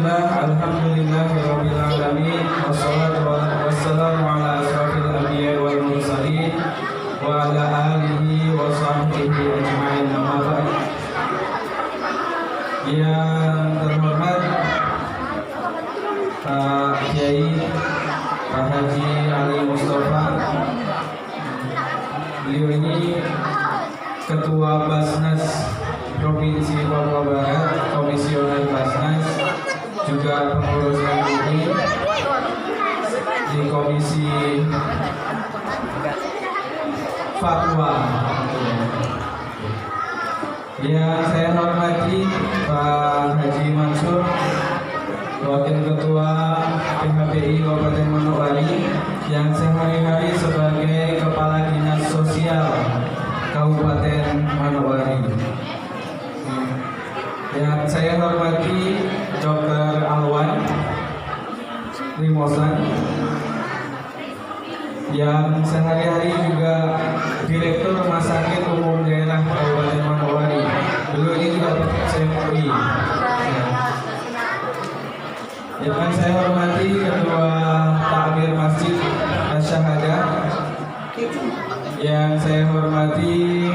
Alhamdulillahirabbil alamin wassalatu wassalamu ala asyrofil anbiya'i wal mursalin wa ala alihi wa sahbihi ajma'in, amma ba'd. Yang terhormat Pak Kiai Pak Haji Ali Mustafa, beliau ini Ketua Basnas Provinsi Papua Barat, Komisioner Basnas, juga pengurus MUI di Komisi Fatwa. Yang saya hormati Pak Haji Mansur, Wakil Ketua PHBI Kabupaten Manowari, yang sehari-hari sebagai Kepala Dinas Sosial Kabupaten Manowari. Yang saya hormati Dr. Alwan Limosan, yang sehari-hari juga Direktur Rumah Sakit Umum Daerah Kabupaten Manowari. Beliau ini juga CMUI. Yang saya hormati Ketua Takmir Masjid Asy-Syahadah, yang saya hormati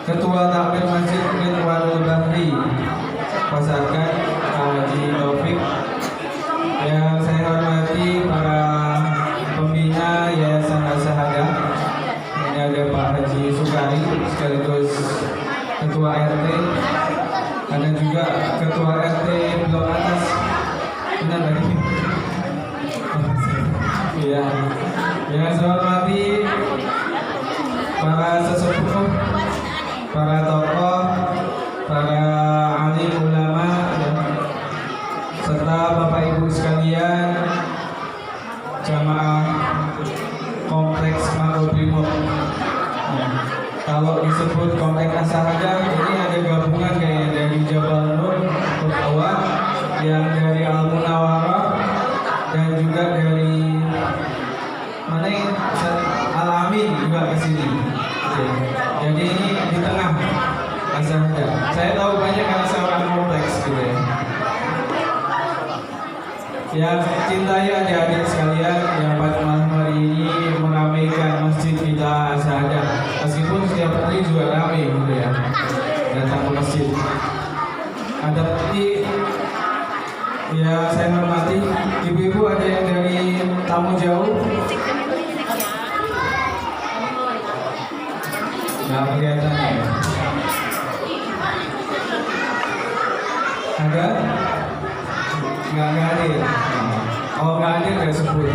Ketua Takmir Masjid Ridwanul Bahri Pasarkan Haji Taufik, yang saya hormati para pembina Yayasan Asy-Syahadah. Ini ada Pak Haji Sukari sekaligus Ketua RT, ada juga Ketua RT Blok Atas. Benar lagi? Iya. Yang saya hormati para sesepuh, para tokoh, para alim ulama, serta Bapak Ibu sekalian, jamaah Kompleks Makobrimob. Kalau disebut Kompleks Asy-Syahadah, ini ada gabungan kayak dari Jabal Nur, Kutawat, yang dari Al-Munawwarah, dan juga dari mana yang Al-Amin juga ke sini. Jadi ini di tengah Asy-Syahadah. Saya tahu banyak karena saya orang kompleks gitu ya. Yang cintai adik-adik sekalian yang pada malam hari ini meramaikan masjid kita Asy-Syahadah. Meskipun setiap hari juga ramai gitu ya, datang ke masjid. Ada seperti ya, saya hormati ibu-ibu, ada yang dari tamu jauh. Nggak kelihatan ya? Ada? Nggak hadir. Oh, nggak hadir, nggak sebut.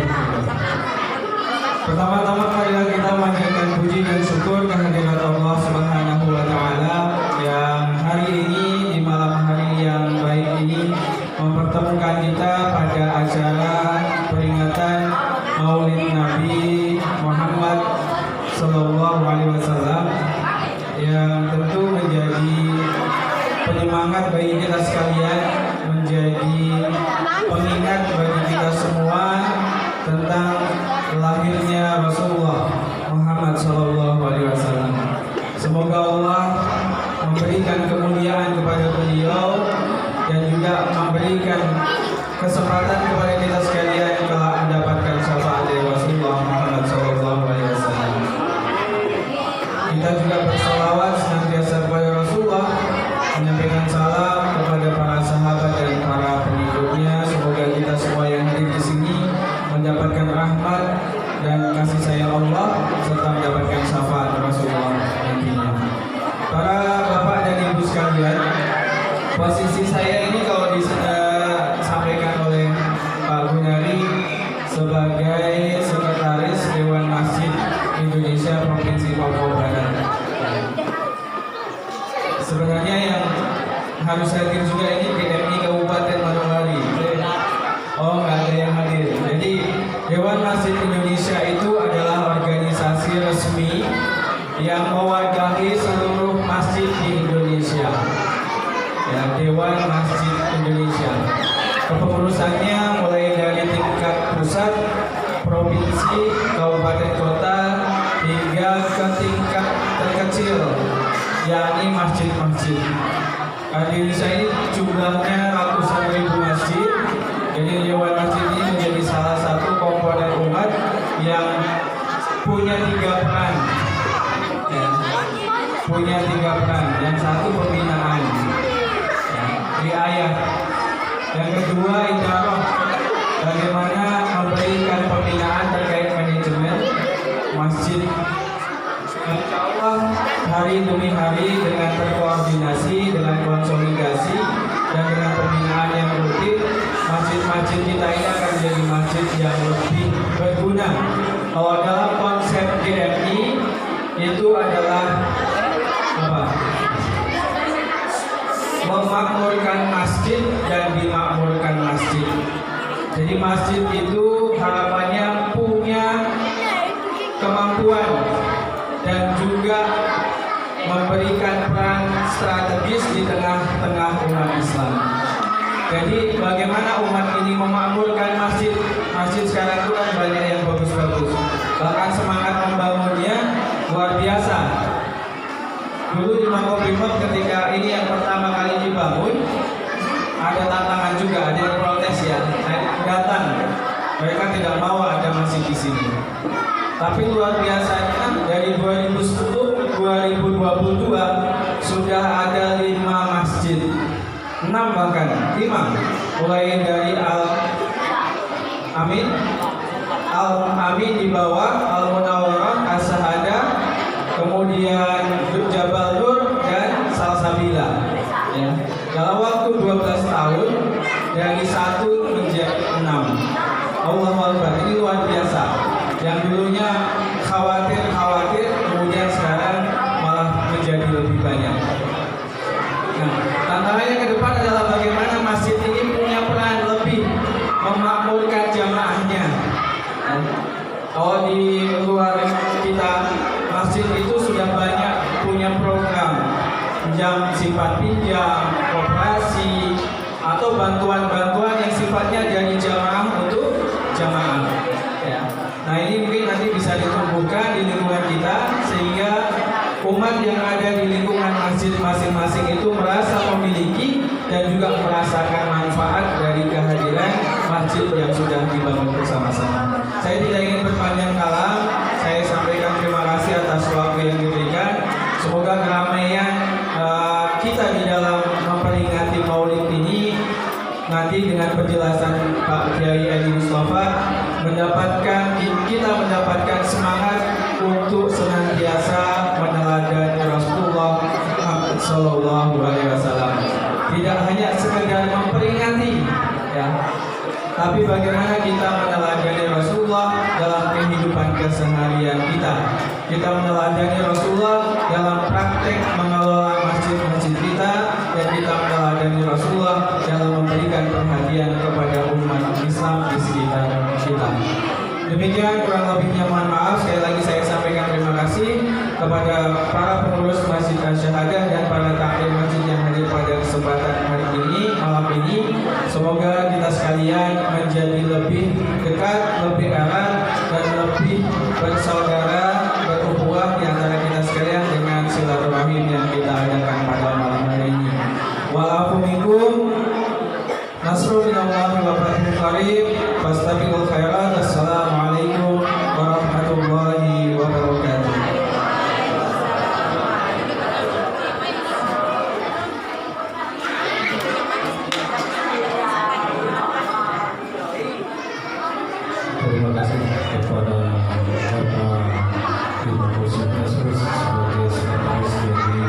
Pertama-tama marilah kita memanjatkan puji dan syukur kehadirat Allah Subhanahu wa Ta'ala yang hari ini, di malam hari yang baik ini, mempertemukan kita pada acara peringatan Maulid Nabi Muhammad Sallallahu Alaihi Wasallam, yang tentu menjadi penyemangat bagi kita sekalian, menjadi pengingat bagi kita semua tentang lahirnya Rasulullah Muhammad Sallallahu Alaihi Wasallam. Semoga Allah memberikan kemuliaan kepada beliau dan juga memberikan kesempatan kepada kita sekalian telah mendapatkan syafaat dari Rasulullah Muhammad Sallallahu Alaihi Wasallam. Kita juga bersalawat senantiasa kepada Rasulullah, menyampaikan salam kepada para sahabat dan para pengikutnya. Semoga kita semua yang hadir di sini mendapatkan rahmat dan kasih sayang Allah serta mendapatkan syafaat Rasulullah nantinya. Para bapak dan ibu sekalian, posisi saya ini kalau disampaikan oleh Pak Gunari sebagai Sekretaris Dewan Masjid Indonesia Provinsi Papua Barat. Sebenarnya yang harus hadir juga ini PMI Kabupaten Manowari. Oh, nggak ada yang hadir. Jadi Dewan Masjid Indonesia itu adalah organisasi resmi yang mewadahi seluruh masjid di Indonesia. Ya, Dewan Masjid Indonesia. Kepengurusannya mulai dari tingkat pusat, provinsi, kabupaten kota, hingga ke tingkat terkecil, yakni masjid-masjid. Di Indonesia ini jumlahnya ratusan ribu masjid Jadi Dewan Masjid ini menjadi salah satu komponen umat yang punya 3 peran. Ya. Punya 3 peran. Yang satu pembinaan, ya, riayah. Yang kedua idarah, bagaimana memberikan pembinaan terkait manajemen masjid. Insya Allah hari demi hari dengan terkoordinasi, dengan konsolidasi, dan dengan pembinaan yang rutin, masjid-masjid kita ini akan menjadi masjid yang lebih berguna. Kalau dalam konsep GMI itu adalah apa? Memakmurkan masjid dan dimakmurkan masjid. Jadi masjid itu harapannya punya kemampuan dan juga memberikan peran strategis di tengah-tengah umat Islam. Jadi bagaimana umat ini memakmurkan masjid? Masjid sekarang itu kan banyak yang bagus-bagus. Bahkan semangat membangunnya luar biasa. Dulu di Makobrimob ketika ini yang pertama kali dibangun, ada tantangan juga, ada yang protes ya, datang. Mereka tidak mau ada masjid di sini. Tapi luar biasanya dari 2010 2022 sudah ada 5 masjid, 6 bahkan 5, mulai dari Al-Amin di bawah, Al-Munawwarah, As-Sahadah, kemudian Jabal Nur dan Salsabila. Ya. Dalam waktu 12 tahun dari 1 menjadi 6. Allahu Akbar, ini luar biasa. Yang dulunya khawatir, kemudian sekarang malah menjadi lebih banyak. Nah, tantangannya ke depan adalah bagaimana masjid ini punya peran lebih memakmurkan jamaahnya. Kalau di luar kita, masjid itu sudah banyak punya program sifat pinjam, koperasi, atau bantuan-bantuan yang sifatnya dari jamaah untuk jamaah. Ya. Nah ini mungkin nanti bisa ditumbuhkan di lingkungan kita sehingga umat yang ada di lingkungan masjid masing-masing itu merasa memiliki dan juga merasakan manfaat dari kehadiran masjid yang sudah dibangun bersama-sama. Saya tidak ingin berpanjang kalam, saya sampaikan terima kasih atas waktu yang diberikan. Semoga keramaian kita di dalam memperingati Maulid ini nanti dengan penjelasan Pak Kiai Edi Mustafa kita mendapatkan semangat untuk senantiasa meneladani Rasulullah Muhammad Sallallahu Alaihi Wasallam. Tidak hanya sekedar memperingati, ya, tapi bagaimana kita meneladani Rasulullah dalam kehidupan keseharian kita. Kita meneladani Rasulullah dalam praktek mengelola masjid-masjid kita, dan kita meneladani Rasulullah dalam memberikan perhatian kepada umat Islam di sekitar kita. Demikian kurang lebihnya mohon maaf. Sekali lagi saya sampaikan terima kasih kepada para pengurus Masjid Asy-Syahadah dan para takmir masjid yang hadir pada kesempatan hari ini, malam ini. Semoga kita sekalian menjadi lebih dekat, lebih erat, dan lebih bersaudara, berukhuwah di antara kita sekalian dengan silaturahim yang kita adakan pada malam hari ini. Wa'alafu minkum nasrul minallahi wa fathun qarib fastabiqul khairat. Assalamualaikum warahmatullahi wabarakatuh. Terima kasih kepada Bapak Ibu Sekretariat sebagai sekretaris dari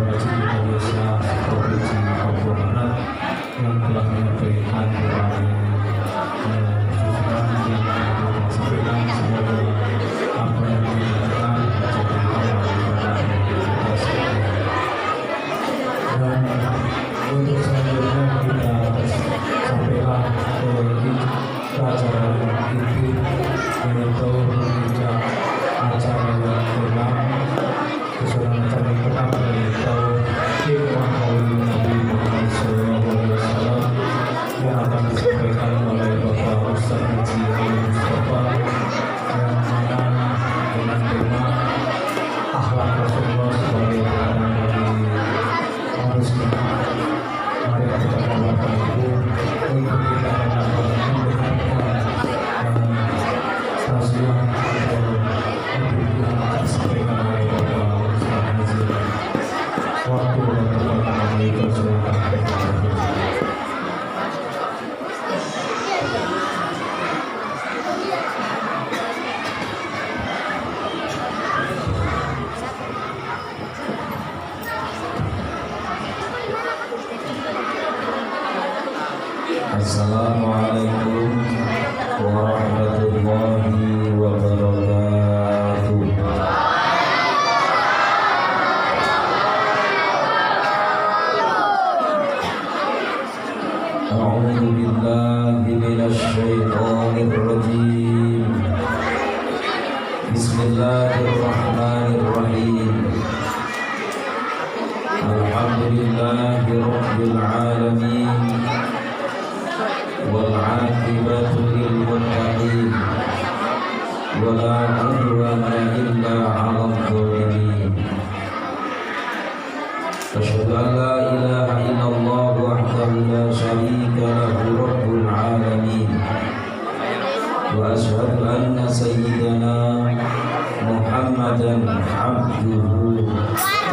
Masjid Indonesia Provinsi Papua Barat yang telah menyampaikan berbagai susunan yang disampaikan. Semoga apa yang dikatakan menjadi amal ibadah bagi kita sekalian. Dan untuk selanjutnya kita sampaikan ke acara inti, yaitu menginjak acara yang ke-6, kesudahan acara yang pertama, yaitu Hikmah Maulid Nabi Muhammad SAW, yang akan disampaikan oleh Bapak Ustaz Haji Edi Mustafa, yang mana dengan tema akhlak Rasulullah sebagai teladan bagi manusia. Mari kita bawa Bapak Ibu untuk kita Assalamualaikum warahmatullahi wabarakatuh. A'udzu billahi minasy syaithanir rajim. Bismillahirrahmanirrahim. Alhamdulillahi rabbil alamin. Wal 'aqibatu lil muttaqin. Wala 'udwana illa 'alal zalimin. Asyhadu an la ilaha illallah wahdahu la syarika lahu rabbul alamin. Wa asyhadu anna sayyidana Muhammadan abduhu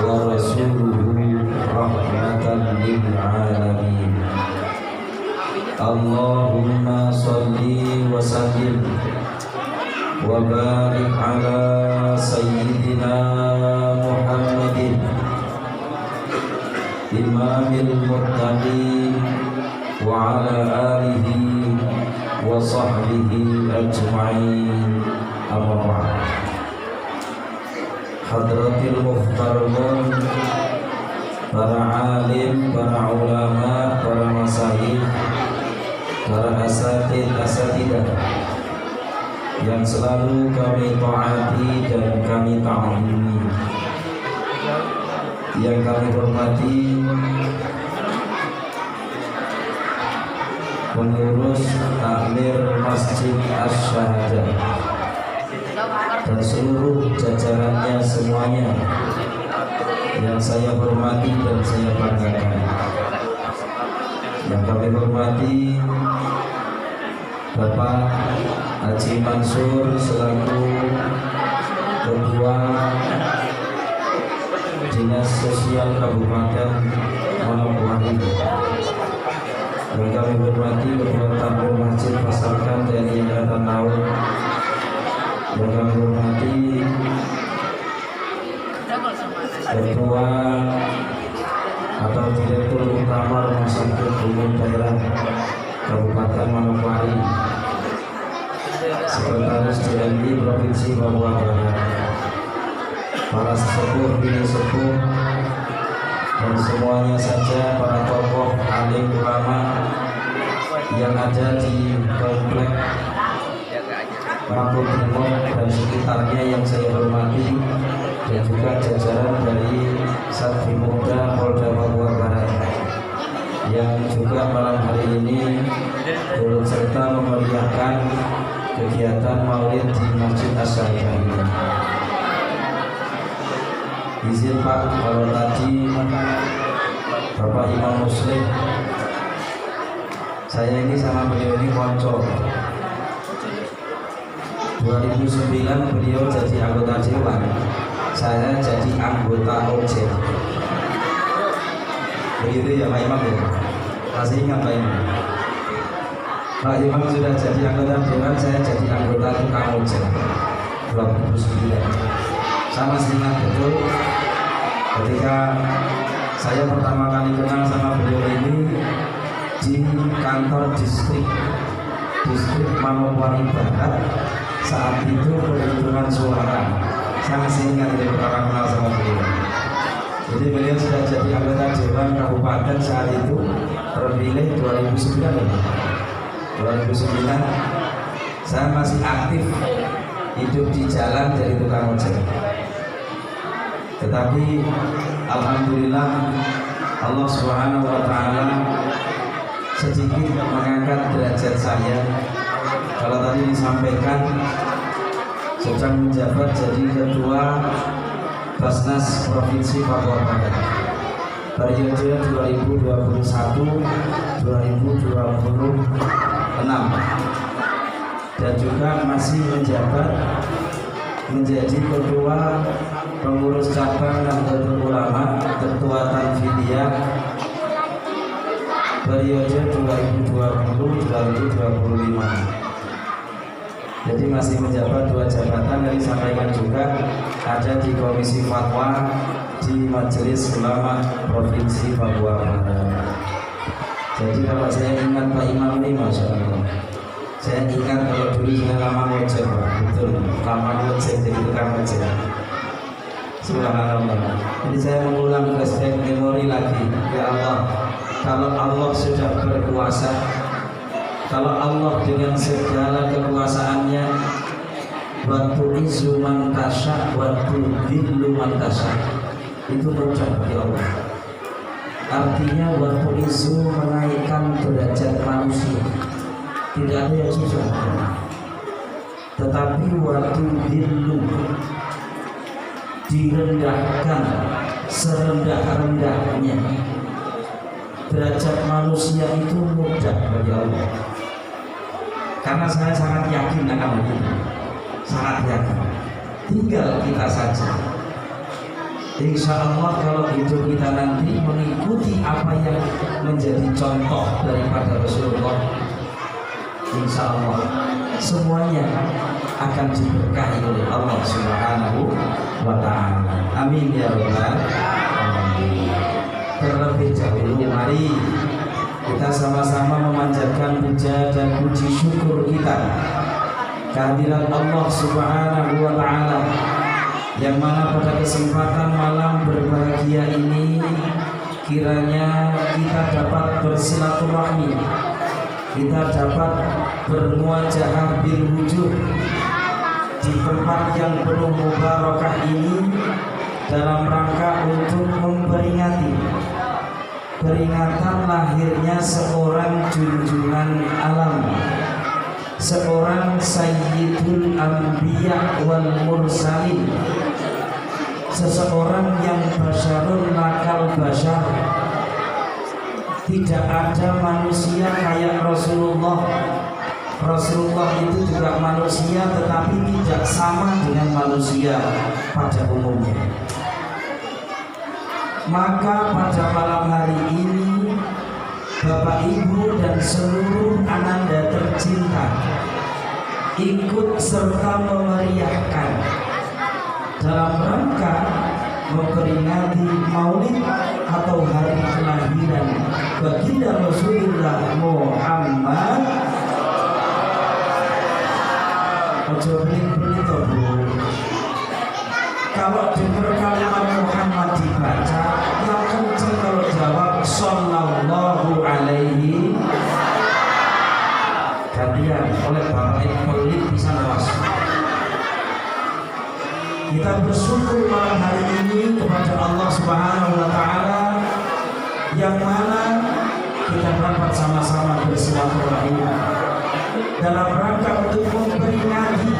wa rasuluhu rahmatan lil alamin. Allahumma salli wa sallim wa barik ala sayyidina Muhammadin imamil muttaqin wa ala alihi wa sahbihi ajma'in. Amma ba'd. Hadratil muhtaramun, para alim, para ulama, para masyayikh, para asatidah yang selalu kami taati dan kami ta'zimi, yang kami hormati pengurus takmir Masjid Asy-Syahadah dan seluruh jajarannya semuanya yang saya hormati dan saya banggakan. Yang kami hormati Bapak Haji Mansur selaku Ketua Dinas Sosial Kabupaten Manokwari. Yang kami hormati Ketua Takmir Masjid Pasarkan TNI Angkatan Laut. Yang kami hormati Ketua atau Direktur Utama Rumah Sakit Umum Daerah Kabupaten Manokwari, Sekretaris DMI Provinsi Papua Barat, para sesepuh, bini sepuh, dan semuanya saja para tokoh alim ulama yang ada di komplek Makobrimob dan sekitarnya yang saya hormati, dan juga jajaran dari Satrimobda Polda Papua Barat yang juga malam hari ini turut serta memeriahkan kegiatan Maulid di Masjid Asy-Syahadah ini. Izin Pak, kalau tadi Bapak Imam Muslim, saya ini sama beliau ini konco. 2009 beliau jadi anggota Dewan, saya jadi anggota OJEK. Begitu ya Pak Imam ya? Masih ingat Pak Imam? Pak Imam sudah jadi anggota Dewan, saya jadi anggota tukang OJEK 2009. Saya masih ingat betul ketika saya pertama kali kenal sama beliau ini di kantor distrik Manokwari Barat. Saat itu perhitungan suara, saya masih ingat dari pertama kenal sama beliau. Jadi beliau sudah jadi anggota Dewan Kabupaten saat itu, terpilih 2009. Saya masih aktif hidup di jalan dari tukang ojek. Tetapi alhamdulillah Allah Subhanahu wa taala sedikit mengangkat derajat saya. Kalau tadi disampaikan sedang menjabat jadi ketua Basnas Provinsi Papua Barat periode 2021-2026 dan juga masih menjabat menjadi ketua pengurus cabang Nahdlatul Ulama Ketua Tanfidiyah periode 2020-2025. Jadi masih menjabat dua jabatan yang disampaikan juga ada di Komisi Fatwa di Majelis Ulama Provinsi Papua Barat. Jadi kalau saya ingat Pak Imam ini, masya Allah, saya ingat kalau dulu saya lama ngojek, Pak. Betul, lama ngojek jadi tukang ngojek. Subhanallah. Jadi saya mengulang flashback memori lagi. Ya Allah, kalau Allah sudah berkuasa, kalau Allah dengan segala kekuasaannya, waktu izu man tasya, waktu dhillu man tasya, itu mudah bagi Allah. Artinya waktu izu menaikkan derajat manusia, tidak ada yang susah. Tetapi waktu dhillu, direndahkan serendah-rendahnya, derajat manusia itu mudah bagi Allah. Karena saya sangat yakin akan begitu, sangat yakin. Tinggal kita saja. Insya Allah kalau hidup kita nanti mengikuti apa yang menjadi contoh daripada Rasulullah, insya Allah semuanya akan diberkahi oleh Allah Subhanahu wa Ta'ala. Amin ya rabbal alamin. Terlebih dahulu mari kita sama-sama memanjatkan puja dan puji syukur kita kehadiran Allah Subhanahu wa Ta'ala, yang mana pada kesempatan malam berbahagia ini kiranya kita dapat bersilaturahmi, kita dapat bermuajahah bil wujuh di tempat yang penuh mubarakah ini, dalam rangka untuk memperingati peringatan lahirnya seorang junjungan alam, seorang sayyidul anbiya wal mursalin, seseorang yang basyarun lakal basyar. Tidak ada manusia kayak Rasulullah. Rasulullah itu juga manusia, tetapi tidak sama dengan manusia pada umumnya. Maka pada malam hari ini Bapak Ibu dan seluruh ananda tercinta ikut serta memeriahkan dalam rangka memperingati Maulid atau hari kelahiran baginda Rasulullah Muhammad. Ojo belit-belit toh Bu. Kalau dengar kalimat Muhammad dibaca, yang kenceng kalau jawab sallallahu alaihi. Gantian oleh Bapak Ibu bisa lewas. Kita bersyukur malam hari ini kepada Allah Subhanahu wa Ta'ala, yang mana kita dapat sama-sama bersilaturahmi dalam rangka untuk memperingati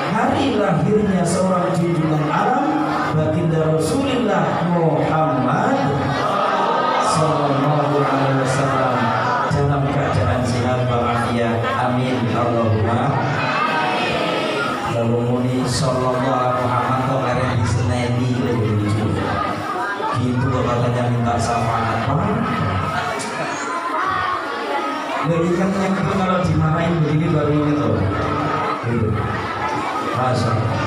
hari lahirnya seorang junjungan alam baginda Rasulullah Muhammad sallallahu alaihi wasallam dalam keadaan sehat walafiat. Amin Allahumma. Kalau muni sallallahu Muhammad kok arep diseneni gitu katanya minta syafaat. Lebih kan itu kalau dimarahin begini baru gitu. Masya Allah.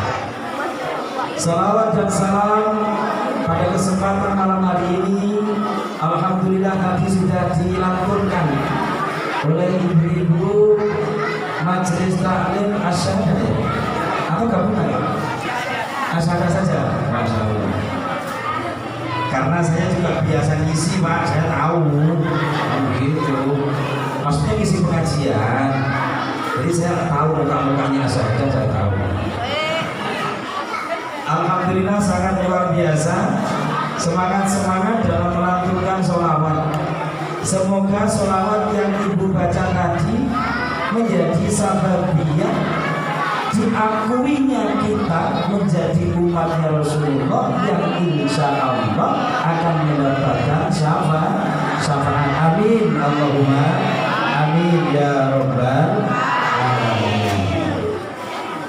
Salawat dan salam pada kesempatan malam hari ini, alhamdulillah tadi sudah dilanturkan oleh ibu-ibu Majelis Taklim Asyadah atau gabungan Asyadah saja. Masya Allah. Karena saya juga biasa ngisi Pak, saya tahu begitu. Maksudnya ngisi pengajian, jadi saya tahu muka-mukanya Asyadah, saya tahu. Alhamdulillah sangat luar biasa, semangat-semangat dalam melantunkan sholawat. Semoga sholawat yang ibu baca tadi menjadi sababiyah diakuinya kita menjadi umatnya Rasulullah yang insya Allah akan mendapatkan syafaat. Amin Allahumma amin ya rabbal alamin.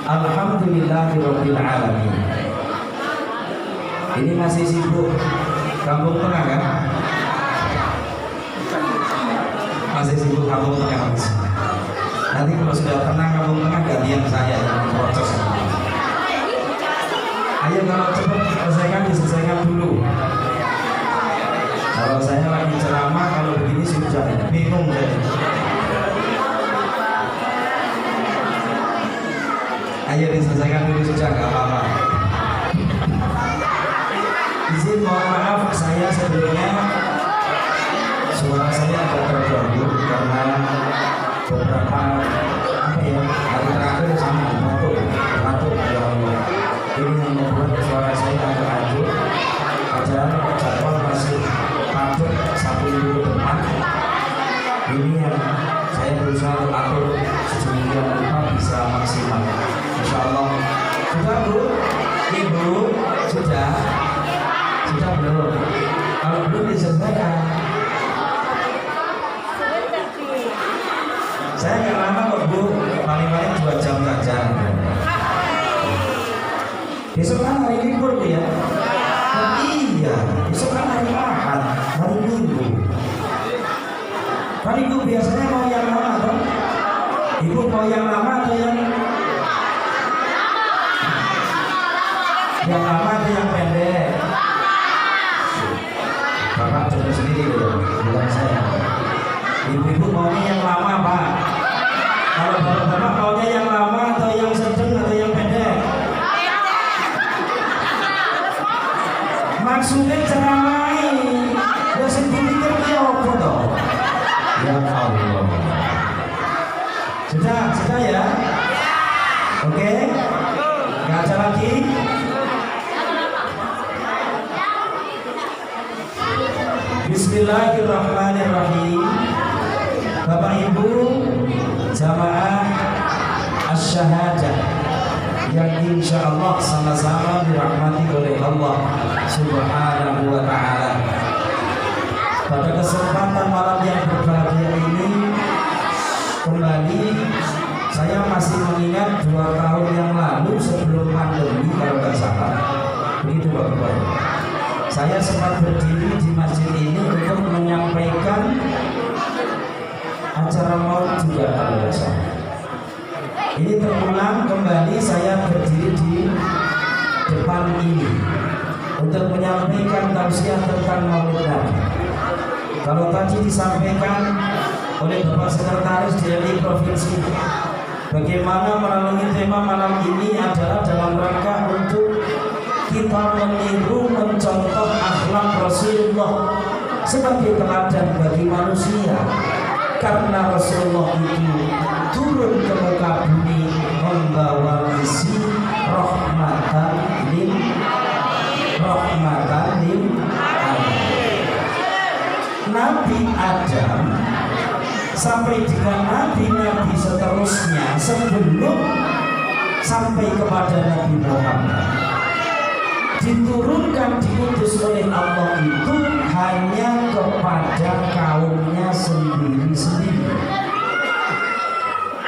Alhamdulillahirabbil alamin. Ini masih sibuk Kampung Tengah kan? Masih sibuk Kampung Tengah. Nanti kalau sudah tenang Kampung Tengah gantian saya yang proses. Ayo kalau cepat diselesaikan dulu. Kalau saya lagi ceramah, kalau begini sudah sudah nggak apa-apa. Izin mohon maaf saya sebelumnya suara saya agak terganggu karena beberapa hari terakhir sama batuk yang ini yang membuat suara saya agak hancur. Padahal jadwal masih padat 1 minggu depan. Ini yang saya berusaha atur sedemikian rupa bisa maksimal. Insya Allah. Sudah Bu? Ibu? Sudah belum? Kalau belum diselesaikan. Saya nggak lama kok Bu, paling-paling 2 jam saja. Besok kan hari libur Bu ya? Iya, besok kan hari Ahad, hari Minggu. Kan Ibu biasanya mau yang lama atau? Ibu mau yang lama atau yang lama atau yang pendek? Bapak coba sendiri loh, bukan saya. Ibu-ibu maunya yang lama Pak. Kalau bapak maunya yang lama atau yang sedang atau yang pendek? Maksudnya ceramah ya sendiri kerja apa toh? Ya Allah. Sudah ya? Oke? Nggak ada lagi? Bismillahirrahmanirrahim. Bapak Ibu jamaah asy-syahadah yang insya Allah sama-sama dirahmati oleh Allah Subhanahu wa ta'ala. Pada kesempatan malam yang berbahagia ini kembali saya masih mengingat 2 tahun yang lalu sebelum pandemi kalau nggak salah. Begitu Bapak. Saya sempat berdiri di masjid ini untuk menyampaikan acara maulid juga kalau nggak salah. Ini terulang kembali saya berdiri di depan ini untuk menyampaikan tausiah tentang maulid Nabi. Kalau tadi disampaikan oleh Bapak Sekretaris DPRD Provinsi, bagaimana melalui tema malam ini adalah dalam rangka untuk kita meniru mencontoh akhlak Rasulullah sebagai teladan bagi manusia. Karena Rasulullah itu turun ke muka bumi membawa misi rahmatan lil alamin. Nabi Adam sampai dengan nabi-nabi seterusnya sebelum sampai kepada Nabi Muhammad diturunkan diutus oleh Allah itu hanya kepada kaumnya sendiri-sendiri.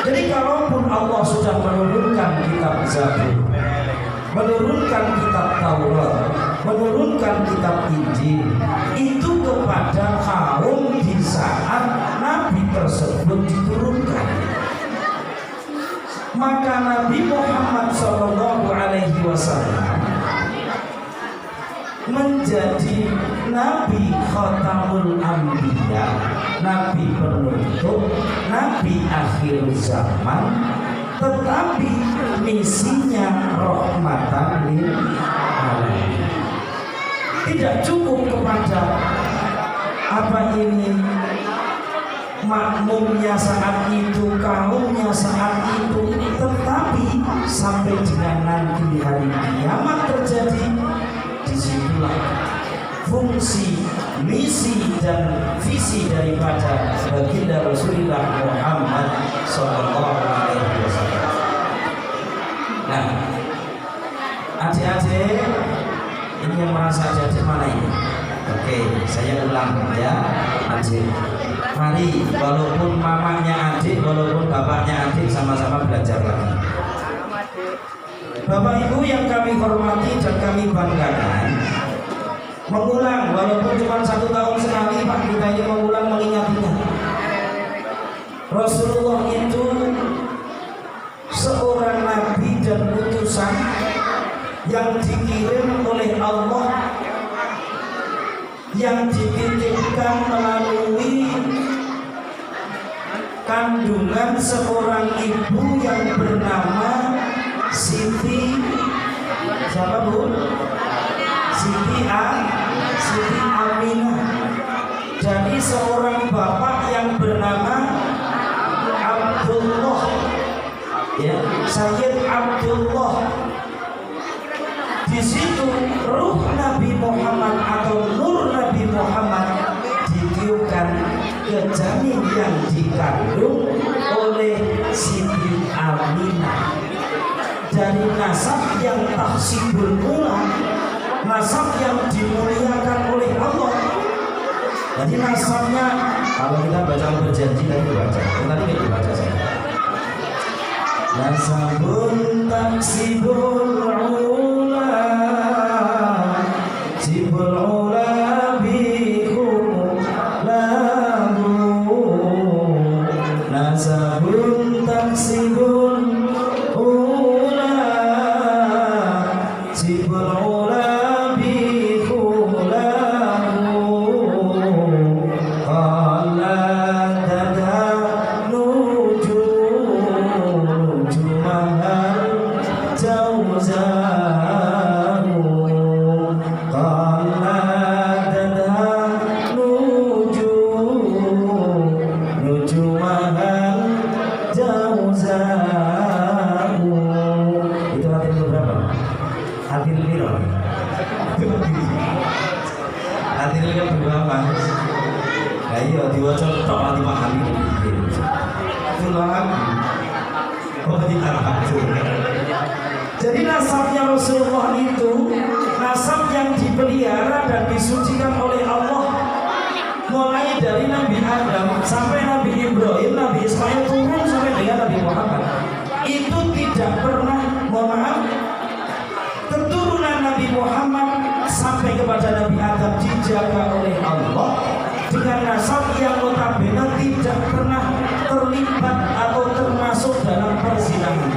Jadi kalaupun Allah sudah menurunkan kitab Zabur, menurunkan kitab Taurat, menurunkan kitab Injil, itu kepada kaum di saat Nabi tersebut diturunkan. Maka Nabi Muhammad SAW menjadi Nabi Khatamul Anbiya, Nabi penutup, Nabi akhir zaman, tetapi misinya rahmatan lil alamin. Tidak cukup kepada makmumnya saat itu, kaumnya saat itu, tetapi sampai dengan nanti hari kiamat terjadi, disitulah fungsi, misi dan visi daripada baginda Rasulullah Muhammad SAW. Nah, adik-adik ini yang merasa adik mana ini? Oke, saya ulang ya, adik. Mari, walaupun mamanya adik, walaupun bapaknya adik, sama-sama belajar lagi. Bapak Ibu yang kami hormati dan kami banggakan, mengulang walaupun cuma 1 tahun sekali Pak, kita ini mengulang mengingatnya. Rasulullah itu seorang nabi dan utusan yang dikirim oleh Allah, yang dititipkan melalui kandungan seorang ibu yang bernama Siti Siapa Bu? Siti Aminah. Jadi seorang bapak yang bernama Abdullah, ya, Sayyid Abdullah. Di situ ruh Nabi Muhammad atau nur Nabi Muhammad ditiupkan ke janin yang dikandung oleh Siti Aminah. Dari nasab yang tahsibul ula, nasab yang dimuliakan oleh Allah. Jadi nasabnya, kalau kita baca berjanji tadi baca, tadi kita baca saja. Nasabun taksibul ula, sibul ula bikum lagu. Nasabun taksibul ula, sibul ula bikum lagu. Qala tada nujumahan jauzahu. Qala tada nujumahan jauzahu. Itu hati berapa? Hati liro. Hati liro berapa? Ayo diwaca tok ati pahami. Itulah oh ditarahkan. Jadi nasabnya Rasulullah itu nasab yang dipelihara dan disucikan oleh Allah, mulai dari Nabi Adam sampai Nabi Ibrahim, Nabi Ismail turun sampai dengan Nabi Muhammad. Itu tidak pernah, mohon maaf, keturunan Nabi Muhammad sampai kepada Nabi Adam dijaga oleh Allah dengan nasab yang notabene tidak pernah terlibat atau termasuk dalam perzinahan.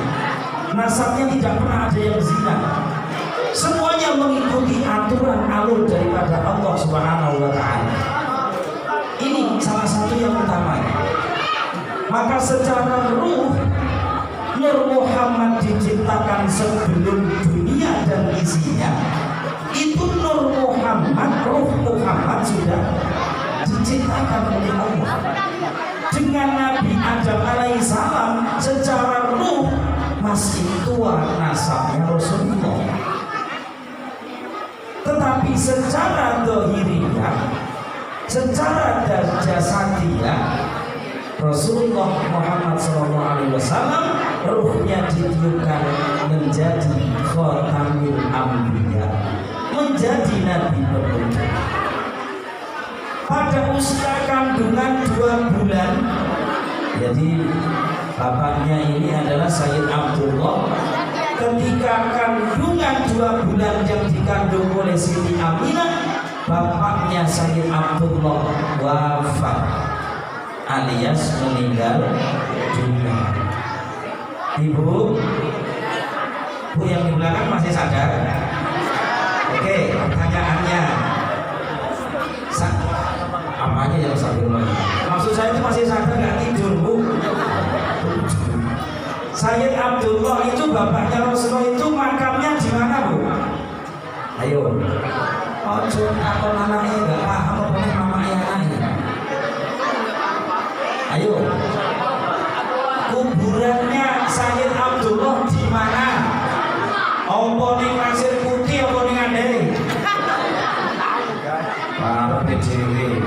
Nasabnya tidak pernah ada yang zina. Semuanya mengikuti aturan alur daripada Allah Subhanahu wa taala. Ini salah satu yang utama. Maka secara ruh Nur Muhammad diciptakan sebelum dunia dan isinya. Itu Nur Muhammad, ruh Muhammad sudah diciptakan oleh Allah. Dengan Nabi Adam alaihissalam secara ruh masih tua nasabnya Rasulullah, tetapi secara dohiriyah, secara jasadiyah, Rasulullah Muhammad SAW ruhnya ditiupkan menjadi khatamul anbiya, menjadi nabi penutup. Pada usia kandungan 2 bulan, jadi bapaknya ini adalah Sayyid Abdullah. Ketika kandungan 2 bulan yang dikandung oleh Siti Aminah, bapaknya Sayyid Abdullah wafat alias meninggal dunia. Ibu yang di belakang masih sadar? Oke, pertanyaannya apanya yang sambil lagi? Maksud saya itu masih sadar nggak tidur Bu? Sayyid Abdullah itu bapaknya Rasulullah itu makamnya di mana Bu? Ayo. Ojo apa anaknya nggak paham apa boleh mama ayahnya. Ayo. Kuburannya Sayyid Abdullah di mana? Apa ning Pasir Putih apa ning Andai? PDW.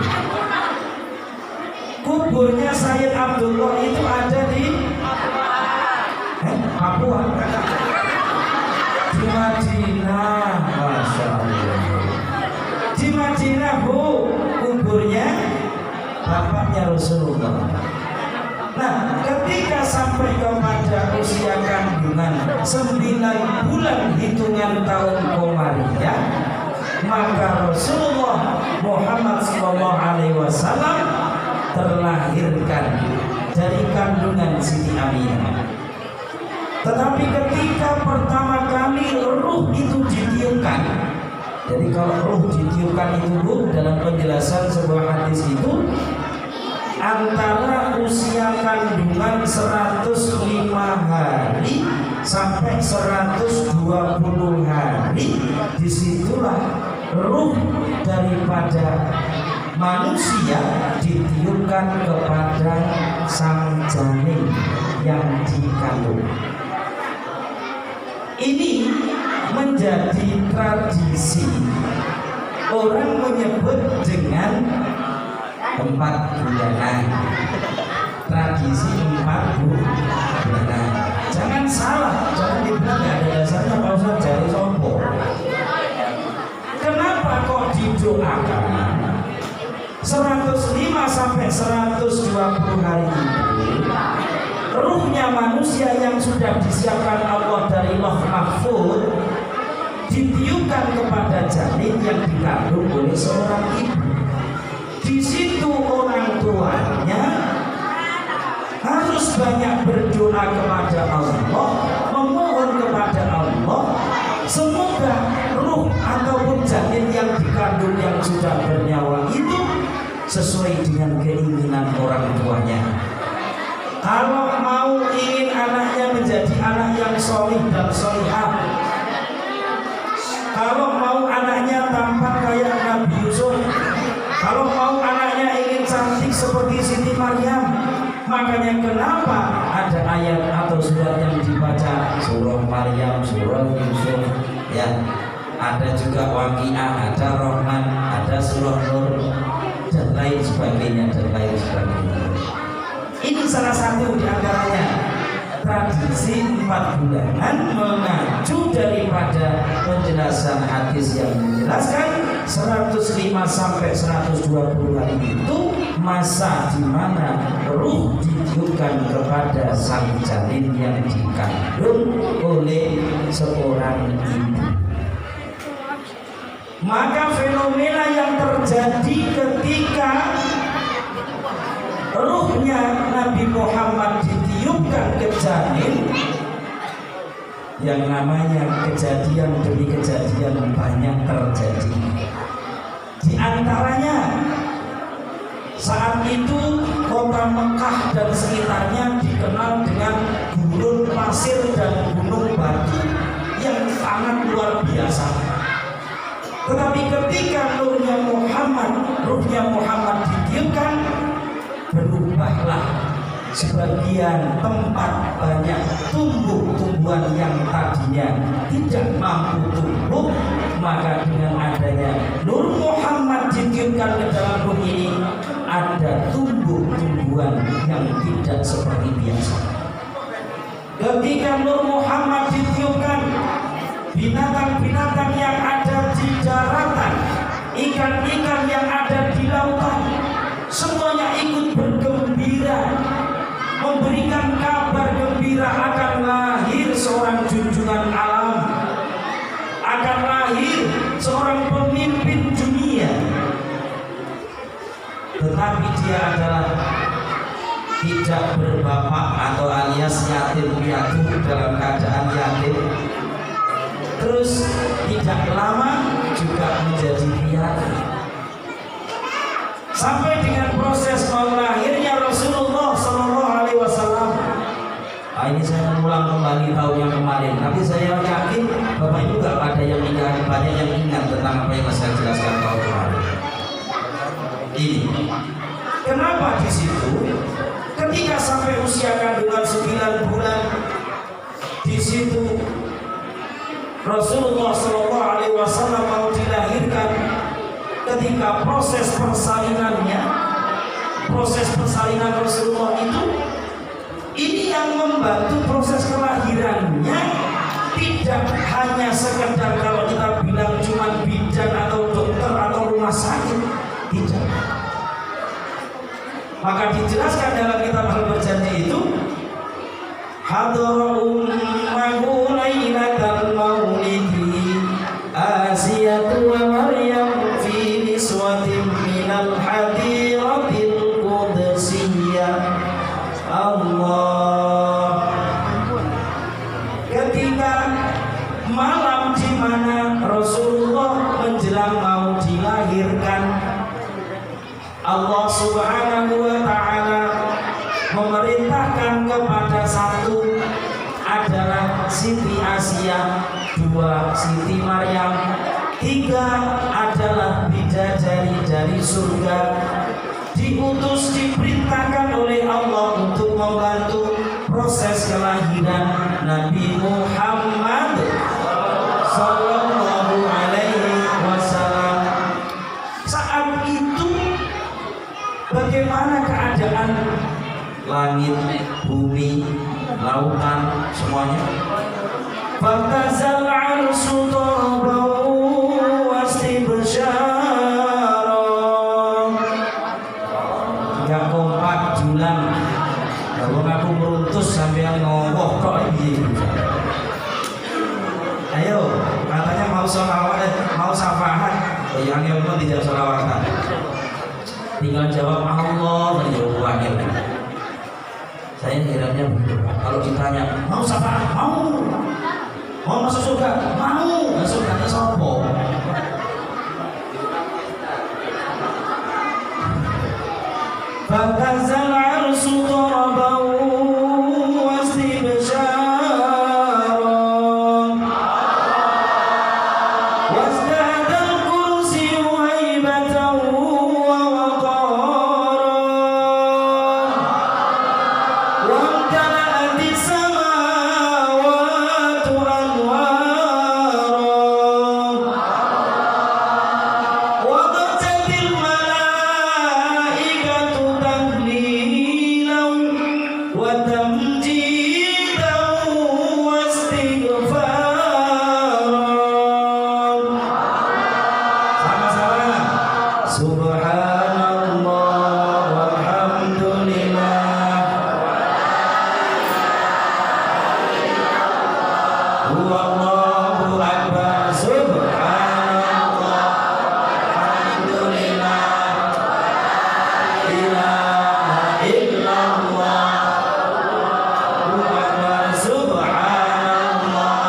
Kuburnya Sayyid Abdullah itu ada di Papua, di Madinah. Masya Allah. Di Madinah Bu, kuburnya bapaknya Rasulullah. Nah, ketika sampai kepada usia kandungan 9 bulan hitungan tahun Komariah, maka Rasulullah Muhammad SAW terlahirkan dari kandungan Siti Aminah. Tetapi ketika pertama kali ruh itu ditiupkan, jadi kalau ruh ditiupkan itu Bu, dalam penjelasan sebuah hadis itu antara usia kandungan 105 hari sampai 120 hari disitulah ruh daripada manusia ditiupkan kepada sang janin yang dikandung. Ini menjadi tradisi, orang menyebut dengan 4 bulanan. Tradisi 4 bulanan. Jangan salah, jangan dibilang nggak ada dasarnya Pak Ustaz jari sombong. Kenapa kok didoakan 105 sampai 120 hari itu? Ruhnya manusia yang sudah disiapkan Allah dari Lauh Mahfuz ditiupkan kepada janin yang dikandung oleh seorang ibu. Di situ orang tuanya harus banyak berdoa kepada Allah, memohon kepada Allah semoga ruh ataupun janin yang dikandung yang sudah bernyawa itu sesuai dengan keinginan orang tuanya. Kalau mau ingin anaknya menjadi anak yang solih dan solihah, kalau mau anaknya tampak kayak Nabi Yusuf, kalau mau anaknya ingin cantik seperti Siti Maryam, makanya kenapa ada ayat atau surat yang dibaca surah Maryam, surah Yusuf, ya, ada juga Waqiah, ada Rahman, ada surah Nur, dan lain sebagainya, dan lain sebagainya. Ini salah satu di antaranya tradisi 4 bulanan mengacu daripada penjelasan hadis yang menjelaskan 105 sampai 120 hari itu masa di mana ruh ditiupkan kepada sang janin yang dikandung oleh seorang ibu. Maka fenomena yang terjadi ketika ruhnya Nabi Muhammad ditiupkan ke janin, yang namanya kejadian demi kejadian banyak terjadi. Di antaranya saat itu kota Mekah dan sekitarnya dikenal dengan gurun pasir dan gunung batu yang sangat luar biasa. Tetapi ketika ruhnya Muhammad ditiupkan, berubahlah sebagian tempat banyak tumbuh-tumbuhan yang tadinya tidak mampu tumbuh, maka dengan adanya Nur Muhammad ditiupkan ke dalam ruh ini, ada tumbuh-tumbuhan yang tidak seperti biasa. Ketika Nur Muhammad ditiupkan, binatang-binatang yang ada di daratan, ikan-ikan yang ada di lautan, semuanya ikut bergembira, memberikan kabar gembira akan lahir seorang junjungan alam, akan lahir seorang pemimpin dunia. Tetapi dia adalah tidak berbapak atau alias yatim piatu, dalam keadaan yatim. Terus tidak lama juga menjadi piatu. Sampai dengan proses mau lahirnya Rasulullah SAW. Ini saya mengulang kembali tahun yang kemarin, tapi saya yakin Bapak Ibu gak ada yang ingat, banyak yang ingat tentang apa yang saya jelaskan tahun kemarin. Ini kenapa di situ ketika sampai usia kandungan 9 bulan, di situ Rasulullah SAW mau dilahirkan. Ketika proses persalinan Rasulullah itu, ini yang membantu proses kelahirannya. Tidak hanya sekedar kalau kita bilang cuma bidan atau dokter atau rumah sakit, tidak. Maka dijelaskan dalam kitab Al-Berjanji itu, hadara ummahu lailatal maulidi Asiyatu wa Maryam fi niswatin minal hadiratil qudsiyah. Allah, ketika malam di mana Rasulullah menjelang mau dilahirkan, Allah Subhanahu wa ta'ala memerintahkan kepada satu adalah Siti Asia, 2 Siti Maryam, surga, diutus diperintahkan oleh Allah untuk membantu proses kelahiran Nabi Muhammad sallallahu alaihi wasallam. Saat itu bagaimana keadaan langit, bumi, lautan, semuanya? Fantazal arsu tarabahu wastibsyara. Gak kompak julang. Kalau aku meruntus sampai ngomong kok ini. Ayo, katanya mau sholawat, mau syafaat. Yang ilmu tidak sholawatan. Tinggal jawab Allah dan jawab wakil. Saya herannya begitu. Kalau ditanya mau syafaat, mau masuk surga, mau. Masuk surga sopo. Fantazal arsu tarabahu wastibsyara wasdadal kursiyu haibatan wa waqara wamtala'atis samawatu anwara waqtatil malaikatu tahlilan wa tamjidan wastighfaran. Sama-sama. Subhanallah walhamdulillah Wallahu akbar. Subhanallah walhamdulillah la ilaha illallah Allahu akbar. Subhanallah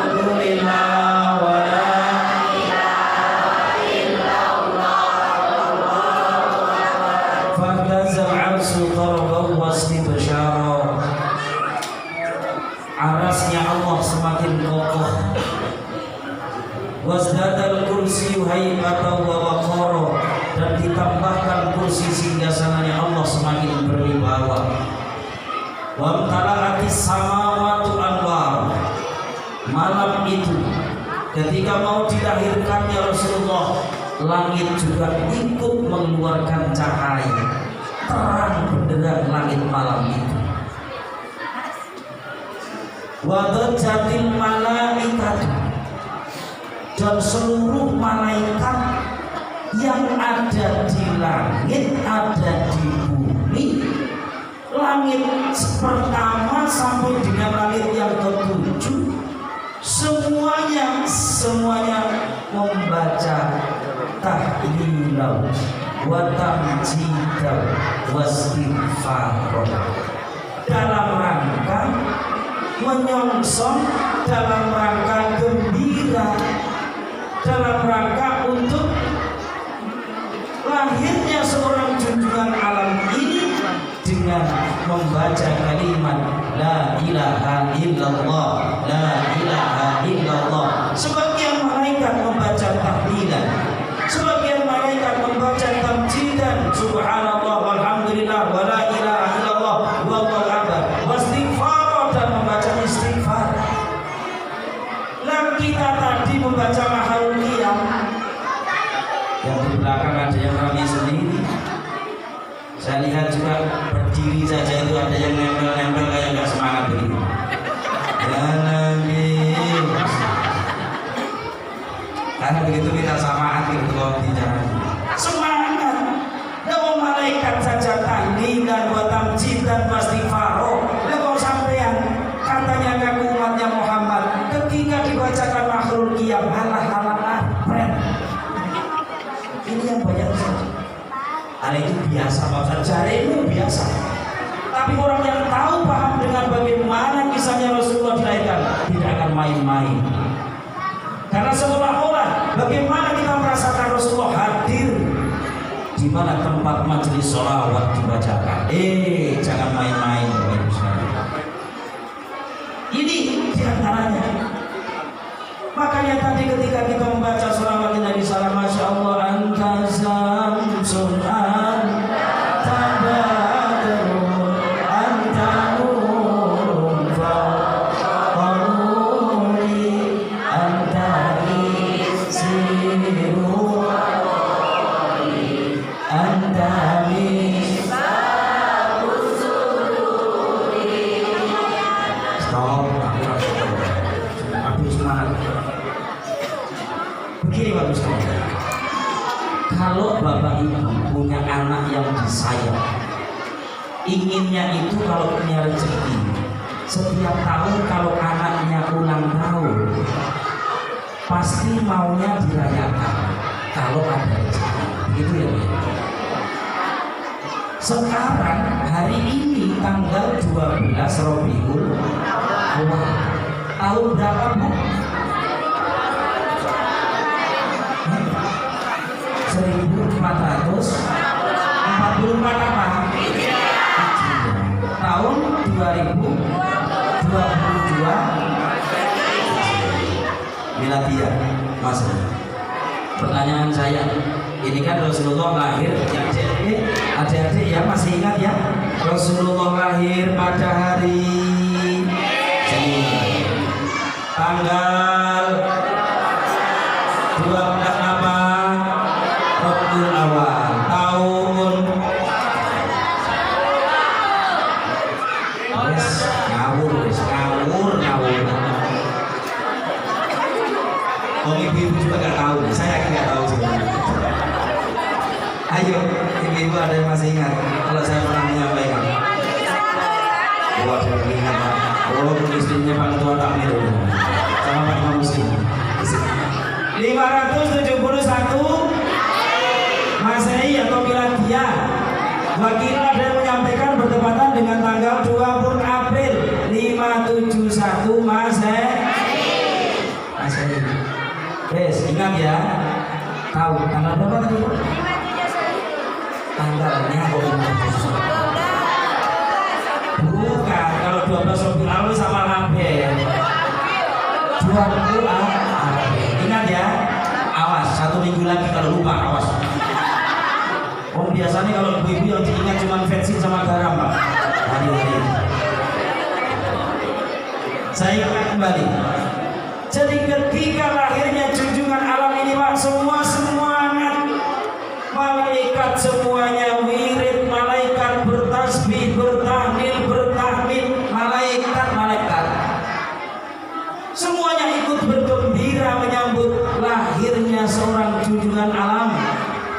walhamdulillah wa la Fantazal arsu tarabahu wastibsyara. Arasnya Allah semakin kokoh. Wasdadal kursiyu haibatan wa waqara. Dan ditambahkan kursi singgasananya Allah semakin berwibawa. Wamtala'atis samawatu anwar. Malam itu ketika mau dilahirkannya Rasulullah, langit juga ikut mengeluarkan cahaya. Terang benderang langit malam itu. Wadhajatil malaikatu. Dan seluruh malaikat yang ada di langit, ada di bumi, langit pertama sampai dengan langit yang ketujuh, semuanya membaca tahlilan wa tamjidan wastighfar dalam rangka menyongsong, dalam rangka gembira, dalam rangka untuk lahirnya seorang junjungan alam ini dengan membaca kalimat la ilaha illallah, la ilaha illallah. Sebagian malaikat membaca tahlilan, sebagian malaikat membaca tamjidan, subhanallah walhamdulillah wa la ilaha illallah wallahu akbar, wastighfar, dan membaca istighfar. Nah, kita tadi membaca mahalul qiyam, yang di belakang ada yang rame sendiri. Saya lihat juga berdiri saja itu ada yang nempel-nempel kayak nggak semangat begitu. Ya Nabi. Karena begitu kita samaan gitu kalau bicara. Semangat. Kalau malaikat saja tahlilan wa tamjidan wastighfar. Kalau sampean katanya ngaku umatnya Muhammad, ketika dibacakan makhluk qiyam halah-halah pren. Ini yang banyak saja. Hal itu biasa, Pak. Jarimu biasa. Tapi orang yang tahu paham dengan bagaimana kisahnya Rasulullah dilahirkan tidak akan main-main. Karena seolah-olah bagaimana kita merasakan Rasulullah hadir di mana tempat majelis sholawat dibacakan. Jangan main-main. Ini diantaranya. Makanya tadi ketika kita membaca sholawat Nabi sallallahu alaihi wasallam, Masya Allah, Kalau bapak ibu punya anak yang disayang, inginnya itu kalau punya rezeki, setiap tahun kalau anaknya ulang tahun, pasti maunya dirayakan kalau ada rezeki. Gitu ya, Bu? Sekarang hari ini tanggal 12 Rabiul Awal, tahun berapa, Bu? 1444 apa? Tahun 2022 Miladiah. Mas, pertanyaan saya, ini kan Rasulullah lahir, yang adik-adik ya masih ingat ya, Rasulullah lahir pada hari Senin, tanggal 12 apa? Rabiul Awal, tahun ngawur. Oh, ibu juga nggak tahu, saya nggak tahu juga. Ayo, ibu ada yang masih ingat kalau saya pernah menyampaikan? Oh, ada yang ingat, Pak. Oh, istrinya Pak Ketua Takmir sama Pak Imam Muslim. 571 Masehi atau Miladiah. Wakil ada yang menyampaikan bertepatan dengan tanggal 20 April 571 Masehi. Yes, ingat ya. Tahu tanggal berapa tadi? Tanggalnya bukan, kalau 12 Rabiul Awal sama Rabiul 20 Ingat ya. Awas, 1 minggu lagi kalau lupa, awas. Oh, biasanya kalau ibu-ibu yang diingat cuma bensin sama garam, Pak. Hari-hari. Saya ingatkan kembali. Jadi ketika lahirnya junjungan alam ini, Pak, semua semangat, malaikat semuanya wirid, malaikat bertasbih, bertahlil, malaikat semuanya ikut bergembira menyambut lahirnya seorang junjungan alam.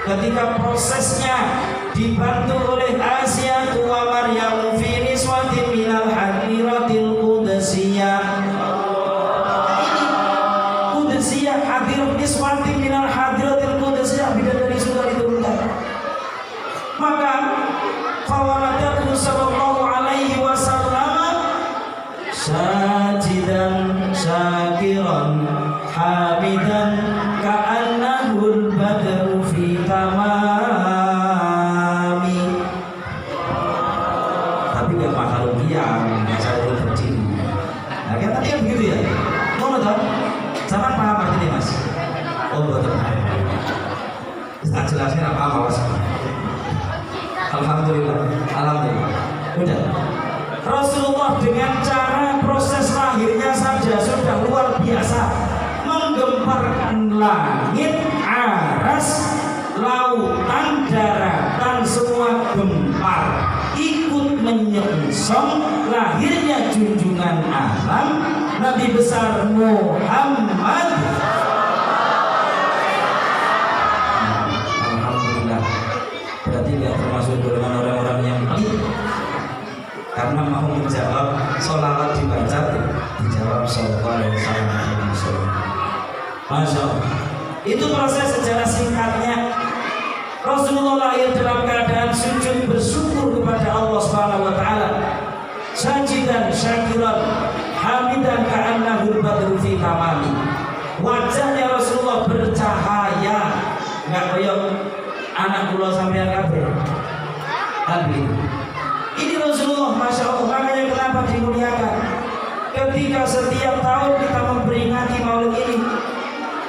Ketika prosesnya dibantu oleh Asia wa Maryam fi niswatin minal hadiratil qudsiyah. Hadir niswatin minal hadiratil qudsiyah, bidadari sudah diturunkan. Maka fawaladatu sallallahu alaihi wasallam sajidan syakiran hamidan ka'annahul badru fi tamami. Tapi gak makhluk yang saya itu berdiri. Nah, kan tadi kan begitu ya. Mau tahu? Sama paham artinya, Mas? Oh, betul. Tak jelasnya apa-apa, Mas. Alhamdulillah. Udah. Rasulullah dengan cara proses lahirnya saja sudah luar biasa, menggemparkan langit, aras, lautan, daratan, semua gempar, ikut menyongsong lahirnya junjungan alam Nabi besar Muhammad. Alhamdulillah. Berarti tidak termasuk golongan orang-orang yang pelit, karena mau menjawab sholawat dibaca, dijawab sallallahu alaihi wasallam. Masya Allah. Itu proses sejarah singkatnya. Rasulullah lahir dalam keadaan sujud bersyukur kepada Allah Subhanahu wa taala. Sajidan syakiran hamidan ka'annahul badru fi tamami. Wajahnya Rasulullah bercahaya, enggak kayak anak kula sampean kabeh. Tapi ini Rasulullah, Masya Allah. Makanya kenapa dimuliakan? Ketika setiap tahun kita memperingati Maulid ini,